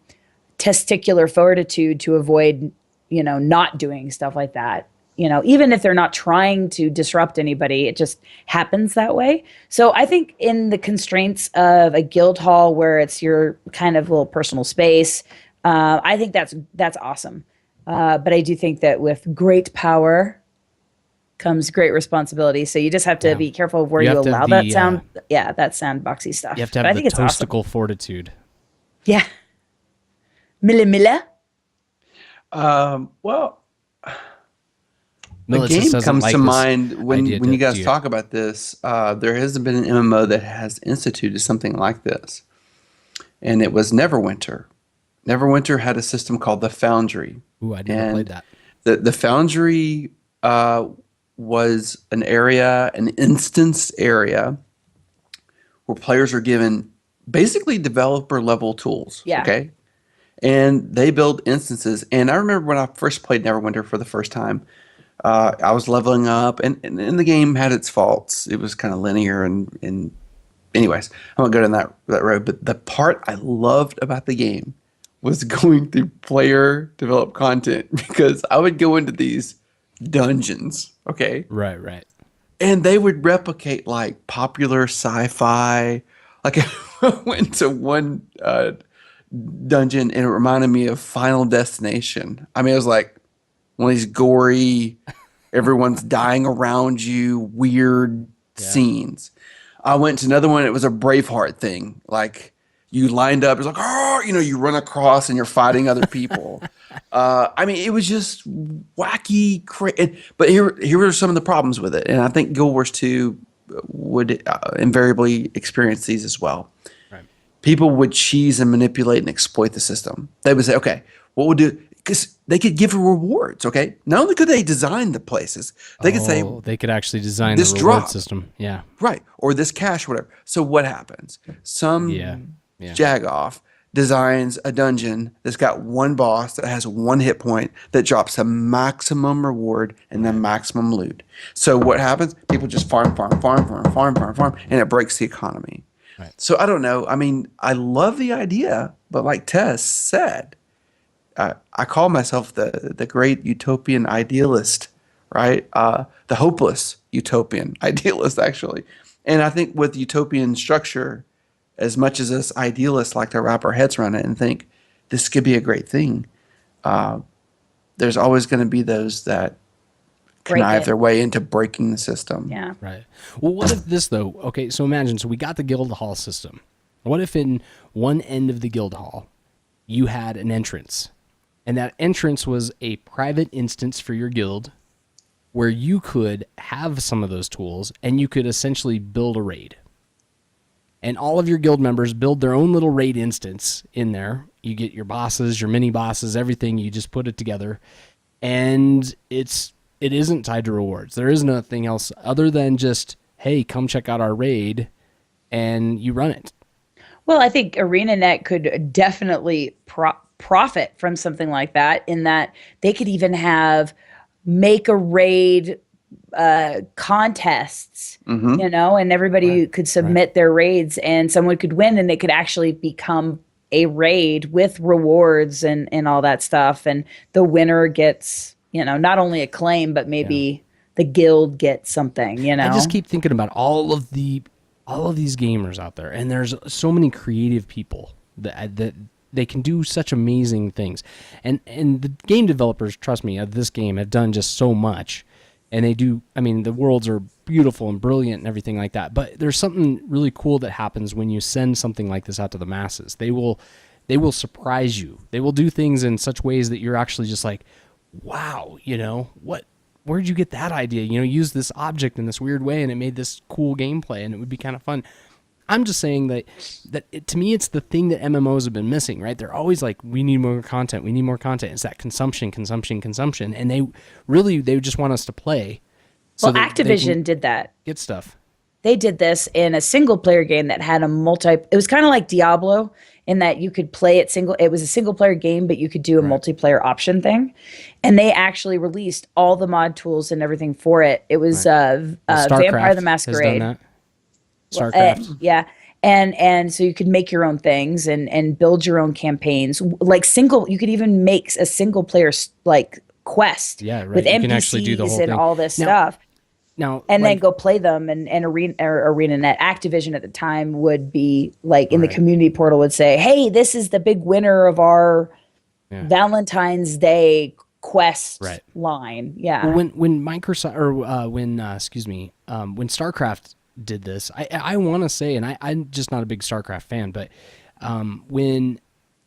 testicular fortitude to avoid, not doing stuff like that. Even if they're not trying to disrupt anybody, it just happens that way. So I think in the constraints of a guild hall where it's your kind of little personal space, I think that's awesome. But I do think that with great power comes great responsibility. So you just have to be careful of where you allow that sound. That sandboxy stuff. You have to have the toastical fortitude. Yeah. Milla. Well, Militus a game doesn't comes like to this mind when idea you guys do talk about this. There hasn't been an MMO that has instituted something like this, and it was Neverwinter. Neverwinter had a system called the Foundry. Ooh, I never played that. The Foundry was an instance area where players are given basically developer level tools. Yeah. Okay. And they build instances. And I remember when I first played Neverwinter for the first time, I was leveling up, and the game had its faults. It was kind of linear, and anyways, I won't go down that road. But the part I loved about the game was going through player developed content, because I would go into these dungeons, okay? Right. And they would replicate popular sci-fi. I went to one dungeon and it reminded me of Final Destination. I mean, it was like one of these gory, everyone's dying around you, weird scenes. I went to another one, it was a Braveheart thing. You lined up, it's you run across and you're fighting other people. I mean, it was just wacky, but here are some of the problems with it. And I think Guild Wars 2 would invariably experience these as well. Right. people would cheese and manipulate and exploit the system. They would say, okay, what we'll do, because they could give rewards, okay? Not only could they design the places, they could say, they could actually design this the reward drop. system. Yeah. right, or this cash, whatever. So what happens? Some Yeah. jagoff designs a dungeon that's got one boss that has one hit point that drops a maximum reward and the maximum loot. So what happens? People just farm, and it breaks the economy. Right. So I don't know. I mean, I love the idea, but like Tess said, I call myself the great utopian idealist, right? The hopeless utopian idealist, actually. And I think with utopian structure, as much as us idealists like to wrap our heads around it and think this could be a great thing, there's always going to be those that connive their way into breaking the system. Yeah. Right. Well, what if this, though? Okay, so imagine, so we got the guild hall system. What if in one end of the guild hall, you had an entrance, and that entrance was a private instance for your guild where you could have some of those tools and you could essentially build a raid. And all of your guild members build their own little raid instance in there. You get your bosses, your mini bosses, everything. You just put it together. And it isn't tied to rewards. There is nothing else other than just, hey, come check out our raid, and you run it. Well, I think ArenaNet could definitely profit from something like that, in that they could even make a raid contests, and everybody could submit their raids, and someone could win, and they could actually become a raid with rewards and all that stuff. And the winner gets, not only a claim, but maybe the guild gets something, I just keep thinking about all of these gamers out there, and there's so many creative people that they can do such amazing things. And the game developers, trust me, of this game have done just so much. And they do, I mean, the worlds are beautiful and brilliant and everything like that. But there's something really cool that happens when you send something like this out to the masses. They will surprise you. They will do things in such ways that you're actually just like, wow, where'd you get that idea? Use this object in this weird way and it made this cool gameplay and it would be kind of fun. I'm just saying that to me, it's the thing that MMOs have been missing, right? They're always like, we need more content. We need more content. It's that consumption. And they just want us to play. So Activision did that. Get stuff. They did this in a single player game that had it was kind of like Diablo, in that you could play it it was a single player game, but you could do a multiplayer option thing. And they actually released all the mod tools and everything for it. It was Vampire the Masquerade. Has done that. StarCraft. Yeah. And so you could make your own things and build your own campaigns. You could even make a single player quest with NPCs can actually do the whole and thing. All this stuff. Now, then go play them, and ArenaNet, Activision at the time would be in the community portal would say, hey, this is the big winner of our Valentine's Day quest line. Yeah. Well, when Microsoft when StarCraft did this, I want to say, and I'm just not a big StarCraft fan, but when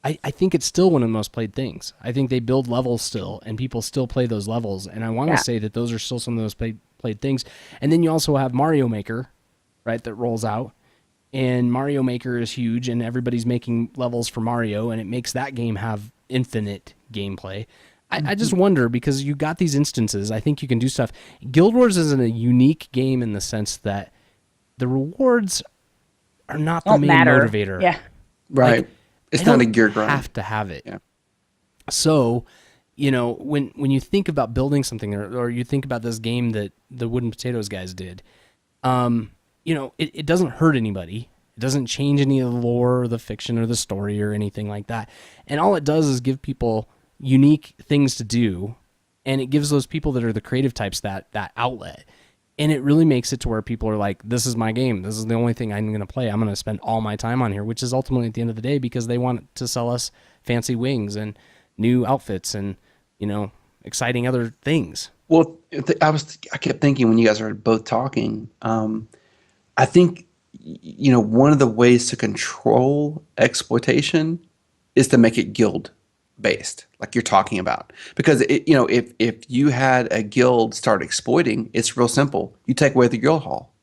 I think it's still one of the most played things. I think they build levels still, and people still play those levels, and I want to say that those are still some of those played things. And then you also have Mario Maker, right, that rolls out, and Mario Maker is huge, and everybody's making levels for Mario, and it makes that game have infinite gameplay. I just wonder, because you got these instances, I think you can do stuff. Guild Wars isn't a unique game in the sense that the rewards are not the main motivator. Yeah. Right. It's not a gear grind. Have to have it. Yeah. So, when you think about building something, or you think about this game that the Wooden Potatoes guys did, it doesn't hurt anybody. It doesn't change any of the lore or the fiction or the story or anything like that. And all it does is give people unique things to do, and it gives those people that are the creative types that outlet. And it really makes it to where people are like, this is my game. This is the only thing I'm going to play. I'm going to spend all my time on here, which is ultimately at the end of the day because they want to sell us fancy wings and new outfits and, exciting other things. Well, I kept thinking when you guys are both talking, I think, one of the ways to control exploitation is to make it guild based, like you're talking about. Because if you had a guild start exploiting, it's real simple. You take away the guild hall.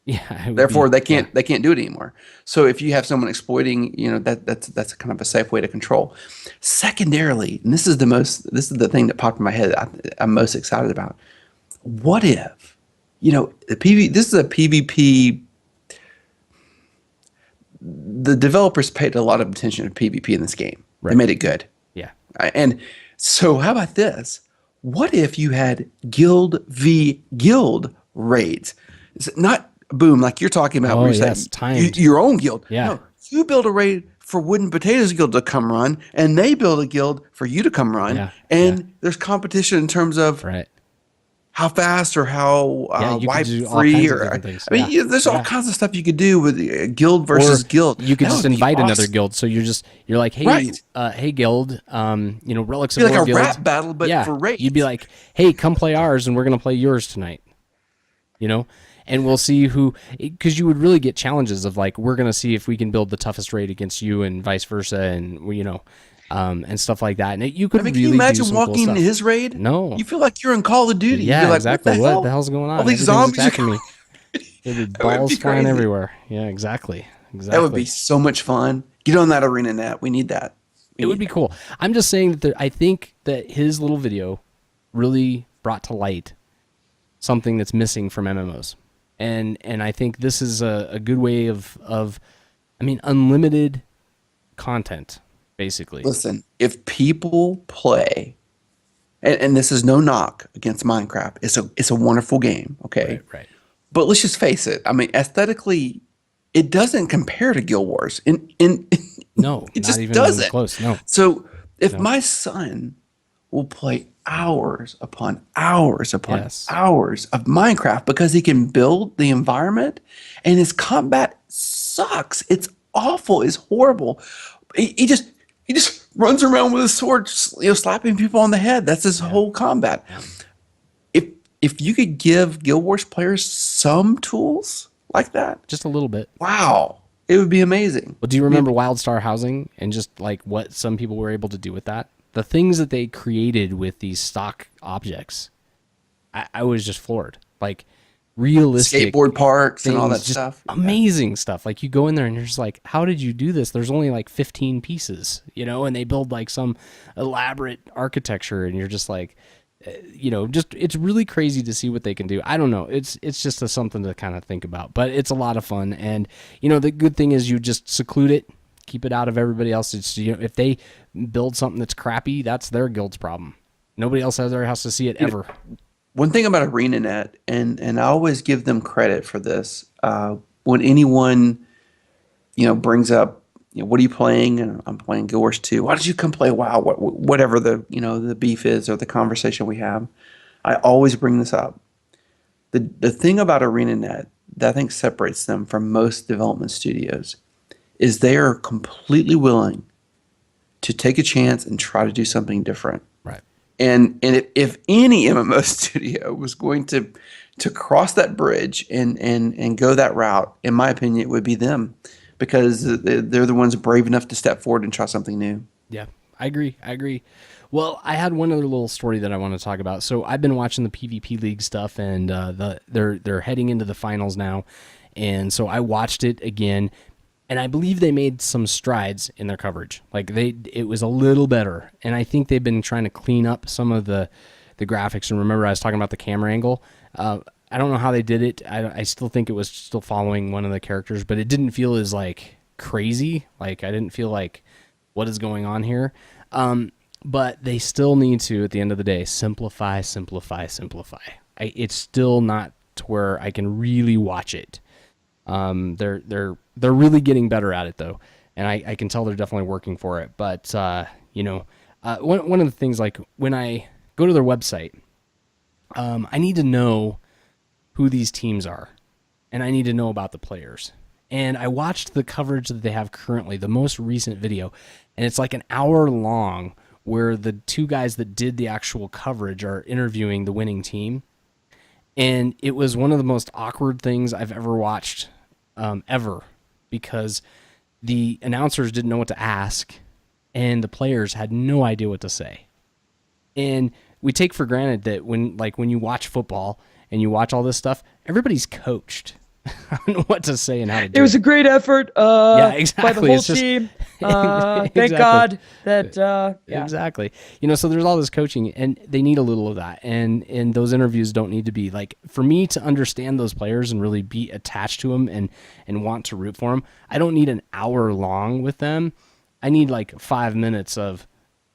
Yeah. Therefore, they can't do it anymore. So if you have someone exploiting, that's kind of a safe way to control. Secondarily, and this is the thing that popped in my head. I'm most excited about. What if, this is a PvP. The developers paid a lot of attention to PvP in this game. Right. They made it good. Yeah. And so how about this? What if you had guild v guild raids? It's not boom like you're talking about. Oh, where you say yes, timed. your own guild. Yeah. No, you build a raid for Wooden Potatoes Guild to come run, and they build a guild for you to come run. Yeah. And there's competition in terms of Right. how fast or how You wipe could do all free kinds of or different things. I mean, there's all kinds of stuff you could do with guild versus Or guild. You could That just would be invite another awesome. guild. So you're like, hey, Right. hey guild, relics Be of like War a guild. rap battle, but for raids. You'd be like, hey, come play ours, and we're gonna play yours tonight. And we'll see because you would really get challenges of like, we're gonna see if we can build the toughest raid against you, and vice versa, and and stuff like that. And you could can really you imagine do some walking cool into stuff. his raid? No. You feel like you're in Call of Duty. Yeah, you're like, exactly. What The hell's going on? All these Everything's zombies are attacking me. There'd be would balls be flying crazy. everywhere. Yeah, exactly. That would be so much fun. Get on that arena net. We need that. It would be cool. I'm just saying that I think that his little video really brought to light something that's missing from MMOs. And I think this is a good way of unlimited content, basically. Listen, if people play, and this is no knock against Minecraft, it's a wonderful game, okay? Right. But let's just face it. I mean, aesthetically, it doesn't compare to Guild Wars. No, it not just even doesn't. close. No. So if my son will play hours upon hours upon Yes. hours of Minecraft because he can build the environment, and his combat sucks. It's awful. It's horrible. He just runs around with a sword, slapping people on the head. That's his whole combat. If you could give Guild Wars players some tools like that, Just a little bit. wow, it would be amazing. Well, do you remember WildStar Housing and just like what some people were able to do with that? The things that they created with these stock objects, I was just floored. Like realistic Skateboard parks and all that things, just stuff. amazing stuff. Like you go in there and you're just like, how did you do this? There's only like 15 pieces, and they build like some elaborate architecture, and you're just like, it's really crazy to see what they can do. I don't know. It's just something to kind of think about, but it's a lot of fun. And the good thing is you just seclude it, keep it out of everybody else. It's if they build something that's crappy, that's their guild's problem. Nobody else has to see it ever. One thing about ArenaNet, and I always give them credit for this, when anyone, brings up, what are you playing? And I'm playing Guild Wars 2. Why did you come play WoW? Whatever the beef is or the conversation we have, I always bring this up. The thing about ArenaNet that I think separates them from most development studios is they are completely willing to take a chance and try to do something different. Right. And if any MMO studio was going to cross that bridge and go that route, in my opinion, it would be them, because they're the ones brave enough to step forward and try something new. Yeah, I agree. Well, I had one other little story that I want to talk about. So I've been watching the PvP League stuff, and they're heading into the finals now, and so I watched it again. And I believe they made some strides in their coverage. Like it was a little better. And I think they've been trying to clean up some of the graphics. And remember, I was talking about the camera angle. I don't know how they did it. I still think it was still following one of the characters, but it didn't feel as like crazy. Like I didn't feel like what is going on here. But they still need to, at the end of the day, simplify. It's still not to where I can really watch it. They're really getting better at it though, and I can tell they're definitely working for it. But one of the things, like when I go to their website, I need to know who these teams are, and I need to know about the players. And I watched the coverage that they have currently, the most recent video, and it's like an hour long where the two guys that did the actual coverage are interviewing the winning team. And it was one of the most awkward things I've ever watched, ever, because the announcers didn't know what to ask, and the players had no idea what to say. And we take for granted that when you watch football and you watch all this stuff, everybody's coached. I don't know what to say and how to do It was a great effort exactly. by the whole It's just- team. Thank Exactly. God that yeah. Exactly. So there's all this coaching, and they need a little of that. And those interviews don't need to be like, for me to understand those players and really be attached to them and want to root for them. I don't need an hour long with them. I need like 5 minutes of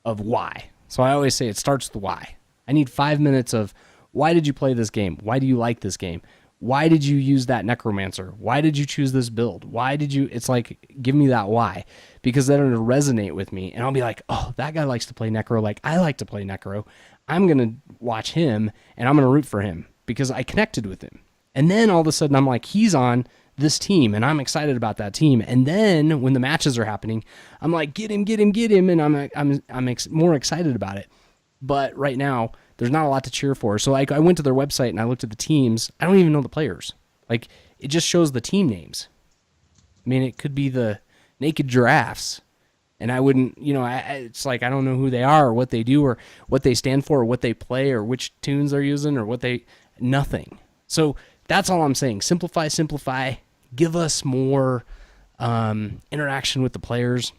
why. So I always say it starts with why. I need 5 minutes of why did you play this game? Why do you like this game? Why did you use that necromancer? Why did you choose this build? Why did you? It's like, give me that why, because then it'll resonate with me, and I'll be like, oh, that guy likes to play necro like I like to play necro. I'm gonna watch him, and I'm gonna root for him because I connected with him. And then all of a sudden, I'm like, he's on this team, and I'm excited about that team. And then when the matches are happening, I'm like, get him, and I'm more excited about it. But right now, there's not a lot to cheer for. So like, I went to their website and I looked at the teams. I don't even know the players. Like, it just shows the team names. I mean, it could be the Naked Giraffes, and I wouldn't, it's like, I don't know who they are or what they do or what they stand for or what they play or which tunes they're using or nothing. So that's all I'm saying. Simplify. Give us more interaction with the players.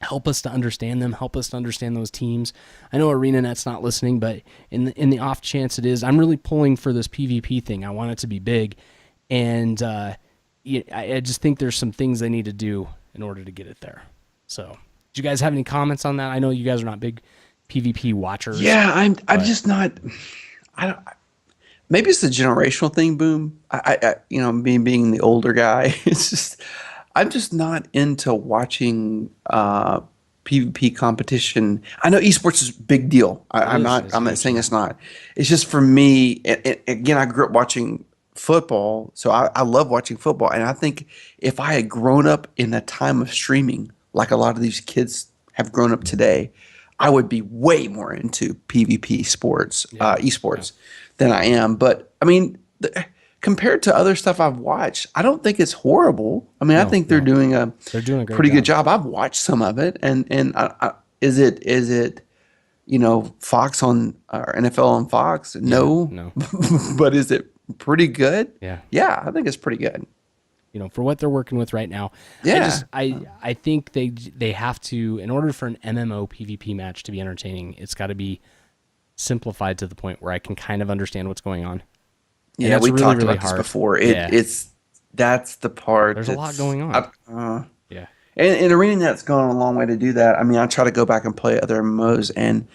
Help us to understand them. Help us to understand those teams. I know ArenaNet's not listening, but in the off chance it is, I'm really pulling for this PvP thing. I want it to be big, and I just think there's some things they need to do in order to get it there. So, do you guys have any comments on that? I know you guys are not big PvP watchers. Yeah, I'm just not. I don't. Maybe it's the generational thing. Boom. I being the older guy, it's just. I'm just not into watching PvP competition. I know esports is a big deal. I'm not saying it's not. It's just for me. Again, I grew up watching football, so I love watching football. And I think if I had grown up in a time of streaming, like a lot of these kids have grown up today, I would be way more into PvP sports, esports, than I am. But I mean. Compared to other stuff I've watched, I don't think it's horrible. I mean, I think they're doing a great pretty good job. I've watched some of it, and is it Fox on or NFL on Fox? No. But is it pretty good? Yeah, I think it's pretty good. For what they're working with right now. Yeah, I think they have to, in order for an MMO PvP match to be entertaining, it's got to be simplified to the point where I can kind of understand what's going on. Yeah, we talked about this before. That's the part. There's a lot going on. Yeah, and ArenaNet's gone a long way to do that. I mean, I try to go back and play other MMOs, and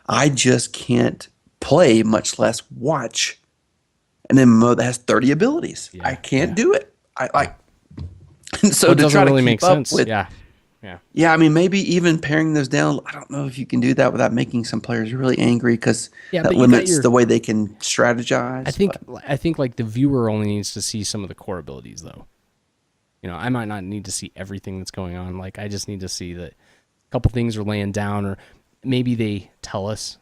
I just can't play, much less watch an MMO that has 30 abilities. I can't do it. So to try to keep up with, yeah. I mean, maybe even paring those down. I don't know if you can do that without making some players really angry, because that limits the way they can strategize. I think like the viewer only needs to see some of the core abilities, though. I might not need to see everything that's going on. Like, I just need to see that a couple things are laying down, or maybe they tell us,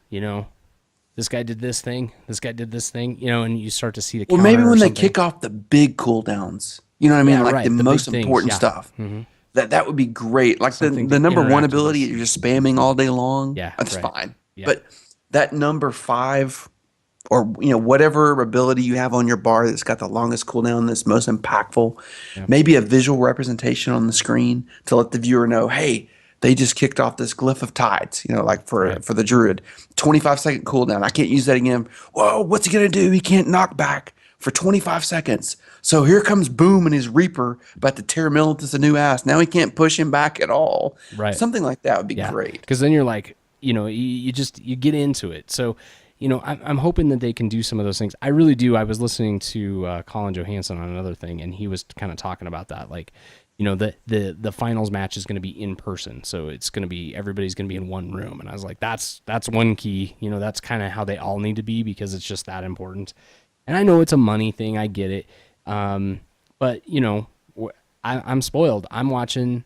this guy did this thing, this guy did this thing, and you start to see the. Well, maybe when they kick off the big cooldowns, you know what I mean, like the most important stuff. Mm-hmm. That would be great. Like the number one ability, you're just spamming all day long. Yeah, that's fine. Yeah. But that number 5, or whatever ability you have on your bar that's got the longest cooldown, that's most impactful, maybe a visual representation on the screen to let the viewer know, hey, they just kicked off this glyph of tides. Like for the druid, 25-second cooldown. I can't use that again. Whoa, what's he gonna do? He can't knock back for 25 seconds. So here comes Boom and his Reaper about to tear Militus a new ass. Now he can't push him back at all. Right. Something like that would be great. Because then you're like, you get into it. So, I'm hoping that they can do some of those things. I really do. I was listening to Colin Johansson on another thing, and he was kind of talking about that. Like, the finals match is going to be in person. So it's going to be, everybody's going to be in one room. And I was like, that's one key. That's kind of how they all need to be, because it's just that important. And I know it's a money thing. I get it. But I'm spoiled. I'm watching,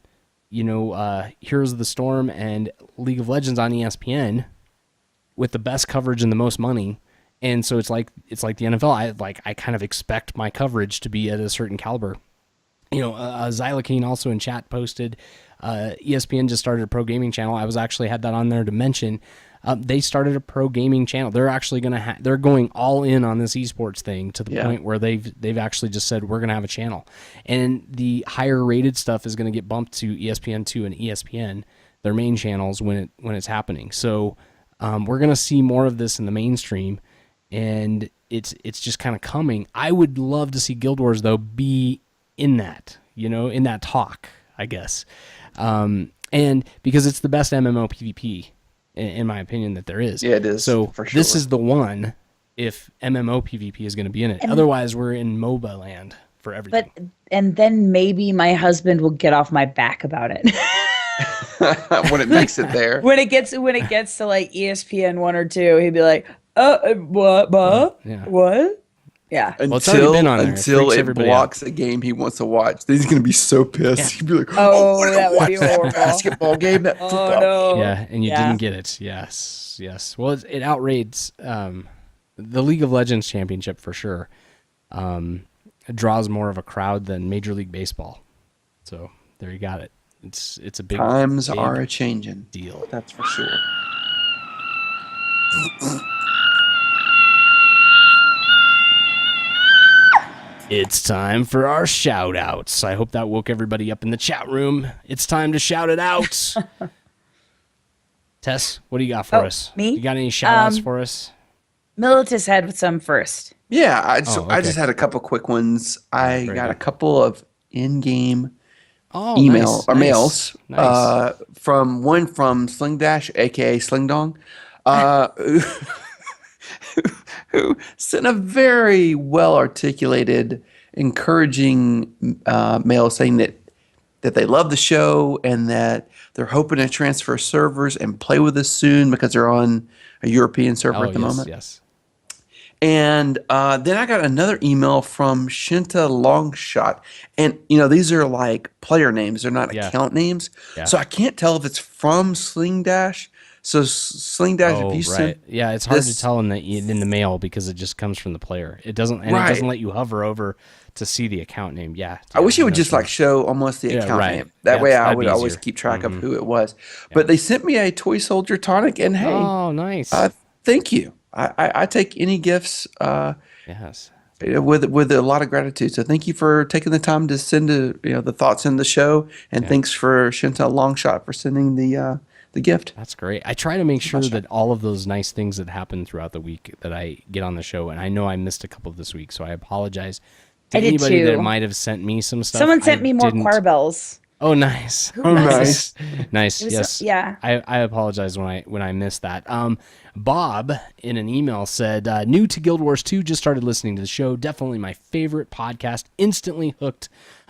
Heroes of the Storm and League of Legends on ESPN with the best coverage and the most money. And so it's like the NFL. I kind of expect my coverage to be at a certain caliber. Xylokane also in chat posted, ESPN just started a pro gaming channel. I was actually had that on there to mention. They started a pro gaming channel. They're actually they're going all in on this esports thing to the point where they've actually just said we're going to have a channel, and the higher rated stuff is going to get bumped to ESPN2 and ESPN, their main channels when it's happening. So we're going to see more of this in the mainstream, and it's just kind of coming. I would love to see Guild Wars though be in that, in that talk, I guess. And because it's the best MMO PvP, in my opinion, that there is. Yeah, it is. So for sure. this is the one if MMO PvP is going to be in it. Otherwise, we're in MOBA land for everything. And then maybe my husband will get off my back about it. when it makes it there. When it gets to like ESPN 1 or 2, he'd be like, what? Yeah. What? Yeah. Well, it's already been on there. Until Freaks it everybody blocks a game he wants to watch. Then he's going to be so pissed. He'd be like, Oh, I that would watch be that horrible. basketball game, that football no. Yeah, and you didn't get it. Yes. Well, it outrates the League of Legends championship for sure. It draws more of a crowd than Major League Baseball. So there you got it. It's a big Times big are a changing. deal. That's for sure. It's time for our shout outs. I hope that woke everybody up in the chat room. It's time to shout it out. Tess, what do you got for us? Me? You got any shout outs for us? Militus had some first. Yeah, I okay. just had a couple quick ones. I very got good. a couple of in-game Email or mails Nice. from Sling Dash, aka Sling Dong, who sent a very well articulated, encouraging mail saying that they love the show and that they're hoping to transfer servers and play with us soon because they're on a European server at the moment. Yes. And then I got another email from Shinta Longshot. And, these are like player names. They're not account names. Yeah. So I can't tell if it's from Sling Dash. So Sling Dash, if you send Yeah, it's hard to this- tell in the mail because it just comes from the player. It doesn't it doesn't let you hover over to see the account name. Yeah. I wish it would that's just like show almost the Yeah, account right. name. That Yeah, way I that'd would be always easier. keep track of who it was. But they sent me a Toy Soldier tonic, and hey, Oh, nice. thank you. I take any gifts Yes. with a lot of gratitude. So thank you for taking the time to send the thoughts in the show, and thanks for Shinta Longshot for sending the gift. That's great. I try to make sure that all of those nice things that happen throughout the week that I get on the show, and I know I missed a couple this week, so I apologize to I did anybody too. that might have sent me some stuff. Someone sent I me more didn't- choir bells. Oh, nice. Nice. Nice. It was Yes. yeah. I apologize when I missed that. Bob in an email said, new to Guild Wars 2, just started listening to the show. Definitely my favorite podcast. Instantly hooked.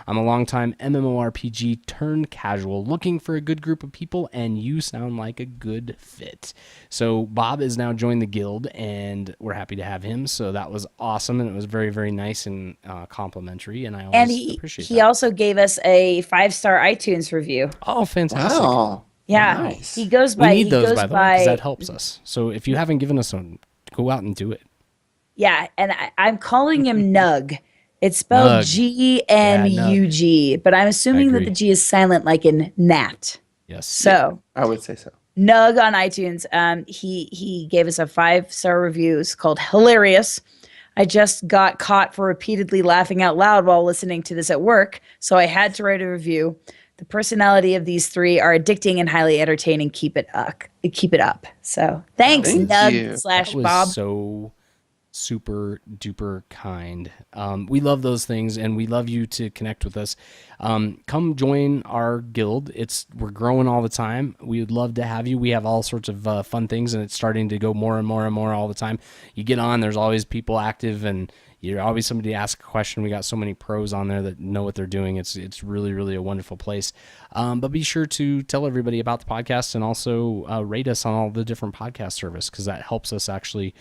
I'm a longtime MMORPG turned casual, looking for a good group of people, and you sound like a good fit. So Bob has now joined the guild, and we're happy to have him. So that was awesome, and it was very, very nice and complimentary, and I always And he appreciate he that. also gave us a 5-star iTunes review. Oh, fantastic. Wow. Yeah. Nice. He goes We by need he those, goes by the way, because that helps us. So if you haven't given us one, go out and do it. Yeah, and I'm calling him Nug. It's spelled Nug. Gnug, but I'm assuming that agree. the G is silent like in Nat. Yes. So I would say so. Nug on iTunes. He gave us a 5-star review. It's called Hilarious. I just got caught for repeatedly laughing out loud while listening to this at work, so I had to write a review. The personality of these three are addicting and highly entertaining. Keep it up. Keep it up. So thanks, Thank Nug you. That was Bob. so super duper kind. We love those things, and we love you to connect with us. Come join our guild. We're growing all the time. We would love to have you. We have all sorts of fun things, and it's starting to go more and more and more all the time. You get on, there's always people active, and you're always somebody to ask a question. We got so many pros on there that know what they're doing. It's really, really a wonderful place. But be sure to tell everybody about the podcast, and also rate us on all the different podcast service, because that helps us actually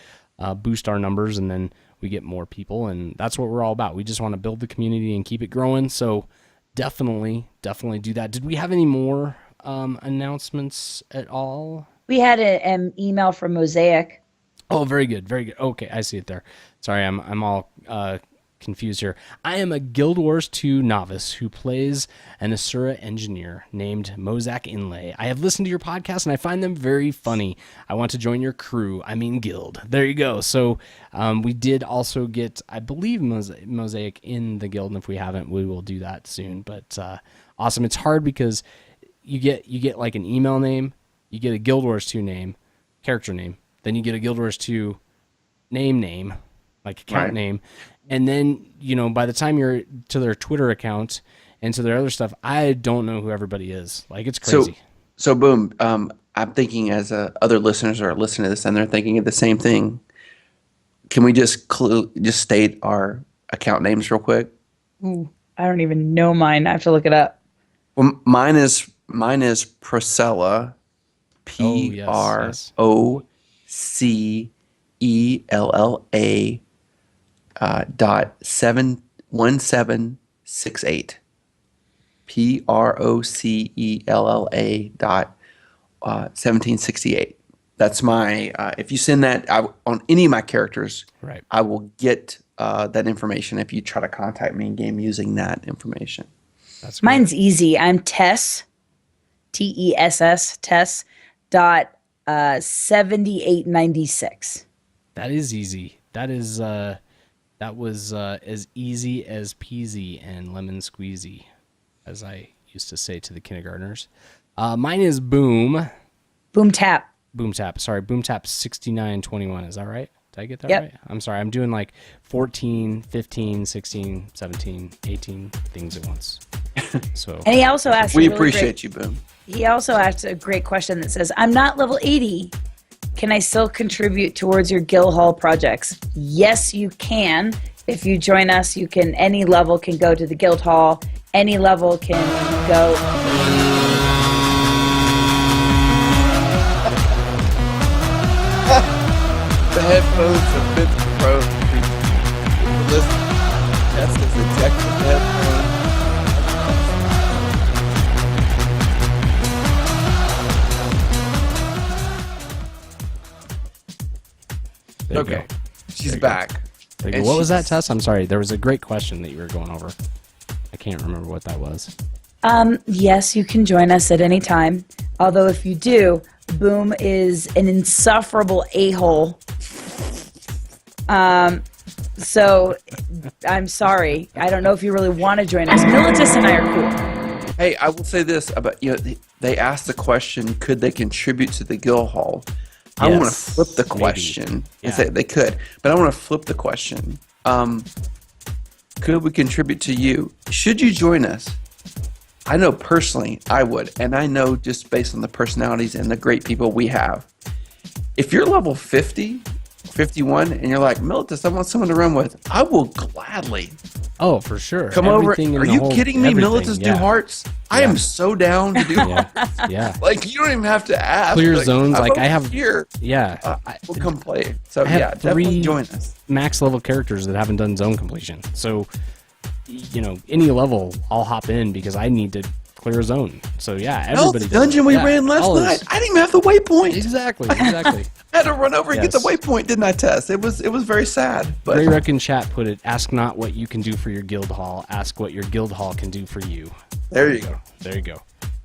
boost our numbers, and then we get more people, and that's what we're all about. We just want to build the community and keep it growing. So definitely do that. Did we have any more announcements at all? We had an email from Mosaic. Oh, very good. Okay, I see it there. Sorry, I'm all confused here. I am a Guild Wars 2 novice who plays an Asura engineer named Mozak Inlay. I have listened to your podcast and I find them very funny. I want to join your crew. I mean guild. There you go. So we did also get, I believe, Mosaic in the guild, and if we haven't, we will do that soon. But awesome. It's hard because you get like an email name, you get a Guild Wars 2 name, character name, then you get a Guild Wars 2 name, like account name, and then by the time you're to their Twitter account and to their other stuff, I don't know who everybody is. Like, it's crazy. So boom. I'm thinking as other listeners are listening to this and they're thinking of the same thing. Can we just state our account names real quick? Ooh, I don't even know mine. I have to look it up. Well, mine is Procella, PROCELLA .1768. PROCELLA .1768. That's my. If you send that on any of my characters, right, I will get that information. If you try to contact me in game using that information, that's great. Mine's easy. I'm Tess, TESS, Tess. .7896. That is easy. That was as easy as peasy and lemon squeezy, as I used to say to the kindergartners. Mine is Boom Tap. Sorry, Boom Tap 6921. Is that right? Did I get that right? I'm sorry. I'm doing like 14, 15, 16, 17, 18 things at once. So, and he also asked. We appreciate you, Boom. He also asked a great question that says, "I'm not level 80. Can I still contribute towards your guild hall projects?" Yes, you can. If you join us, you can. Any level can go to the guild hall. Any level can go. The headphones have been thrown. Listen, that's the ejected headphones. Okay, she's back. What was that, Tess? I'm sorry. There was a great question that you were going over. I can't remember what that was. Yes, you can join us at any time. Although if you do, Boom is an insufferable a-hole. So I'm sorry. I don't know if you really want to join us. Militus and I are cool. Hey, I will say this about they asked the question, could they contribute to the guild hall? I want to flip the question. They could, but I want to flip the question. Could we contribute to you? Should you join us? I know personally I would, and I know just based on the personalities and the great people we have. If you're level 50, 51, and you're like, Militus, I want someone to run with, I will gladly. Oh, for sure. Come over. Are you kidding me? Militus do hearts? I am so down to do yeah. Like, you don't even have to ask. Clear zones. Like, I have here. Yeah. We'll come play. So, definitely join us. Max level characters that haven't done zone completion. So, any level, I'll hop in because I need to clear a zone. So, yeah, everybody. The dungeon we ran last night, I didn't even have the waypoint. Exactly. I had to run over and get the waypoint, didn't I, Tess? It was very sad. But Ray Ruck in chat put it, ask not what you can do for your guild hall, ask what your guild hall can do for you. There you go. There you go.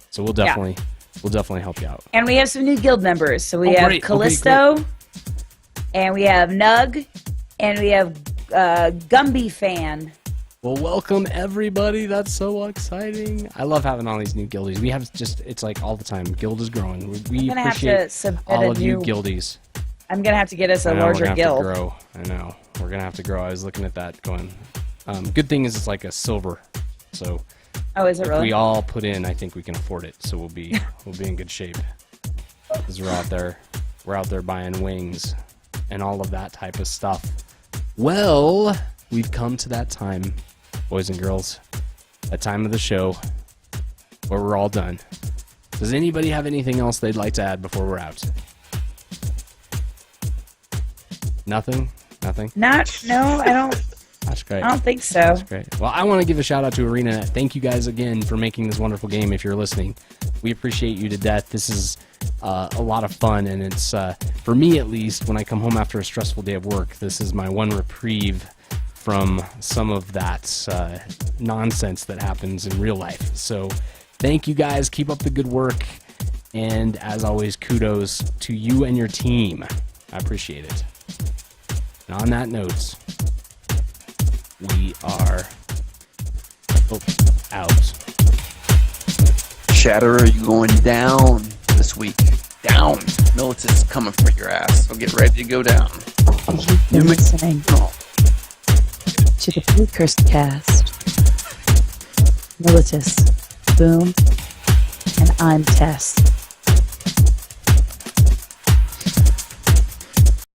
So we'll definitely help you out. And we have some new guild members. So we have Callisto, and we have Nug, and we have Gumby Fan. Well, welcome everybody. That's so exciting. I love having all these new guildies. We have it's like all the time. Guild is growing. We appreciate all of you guildies. I'm going to have to get us a larger guild. We're gonna have to grow. I know. We're going to have to grow. I was looking at that going, good thing is it's like a silver. So is it really? If we all put in, I think we can afford it. So we'll be in good shape. Because we're out there buying wings and all of that type of stuff. Well, we've come to that time, boys and girls, that time of the show where we're all done. Does anybody have anything else they'd like to add before we're out? Nothing? No, I don't. That's great. I don't think so. That's great. Well, I want to give a shout out to ArenaNet. Thank you guys again for making this wonderful game. If you're listening, we appreciate you to death. This is a lot of fun, and it's for me at least. When I come home after a stressful day of work, this is my one reprieve from some of that nonsense that happens in real life. So thank you guys. Keep up the good work. And as always, kudos to you and your team. I appreciate it. And on that note, we are out. Shatterer, you going down this week? Down. Militus coming for your ass. So get ready to go down. You've been listening to the PrecursorCast. Militus, Boom, and I'm Tess.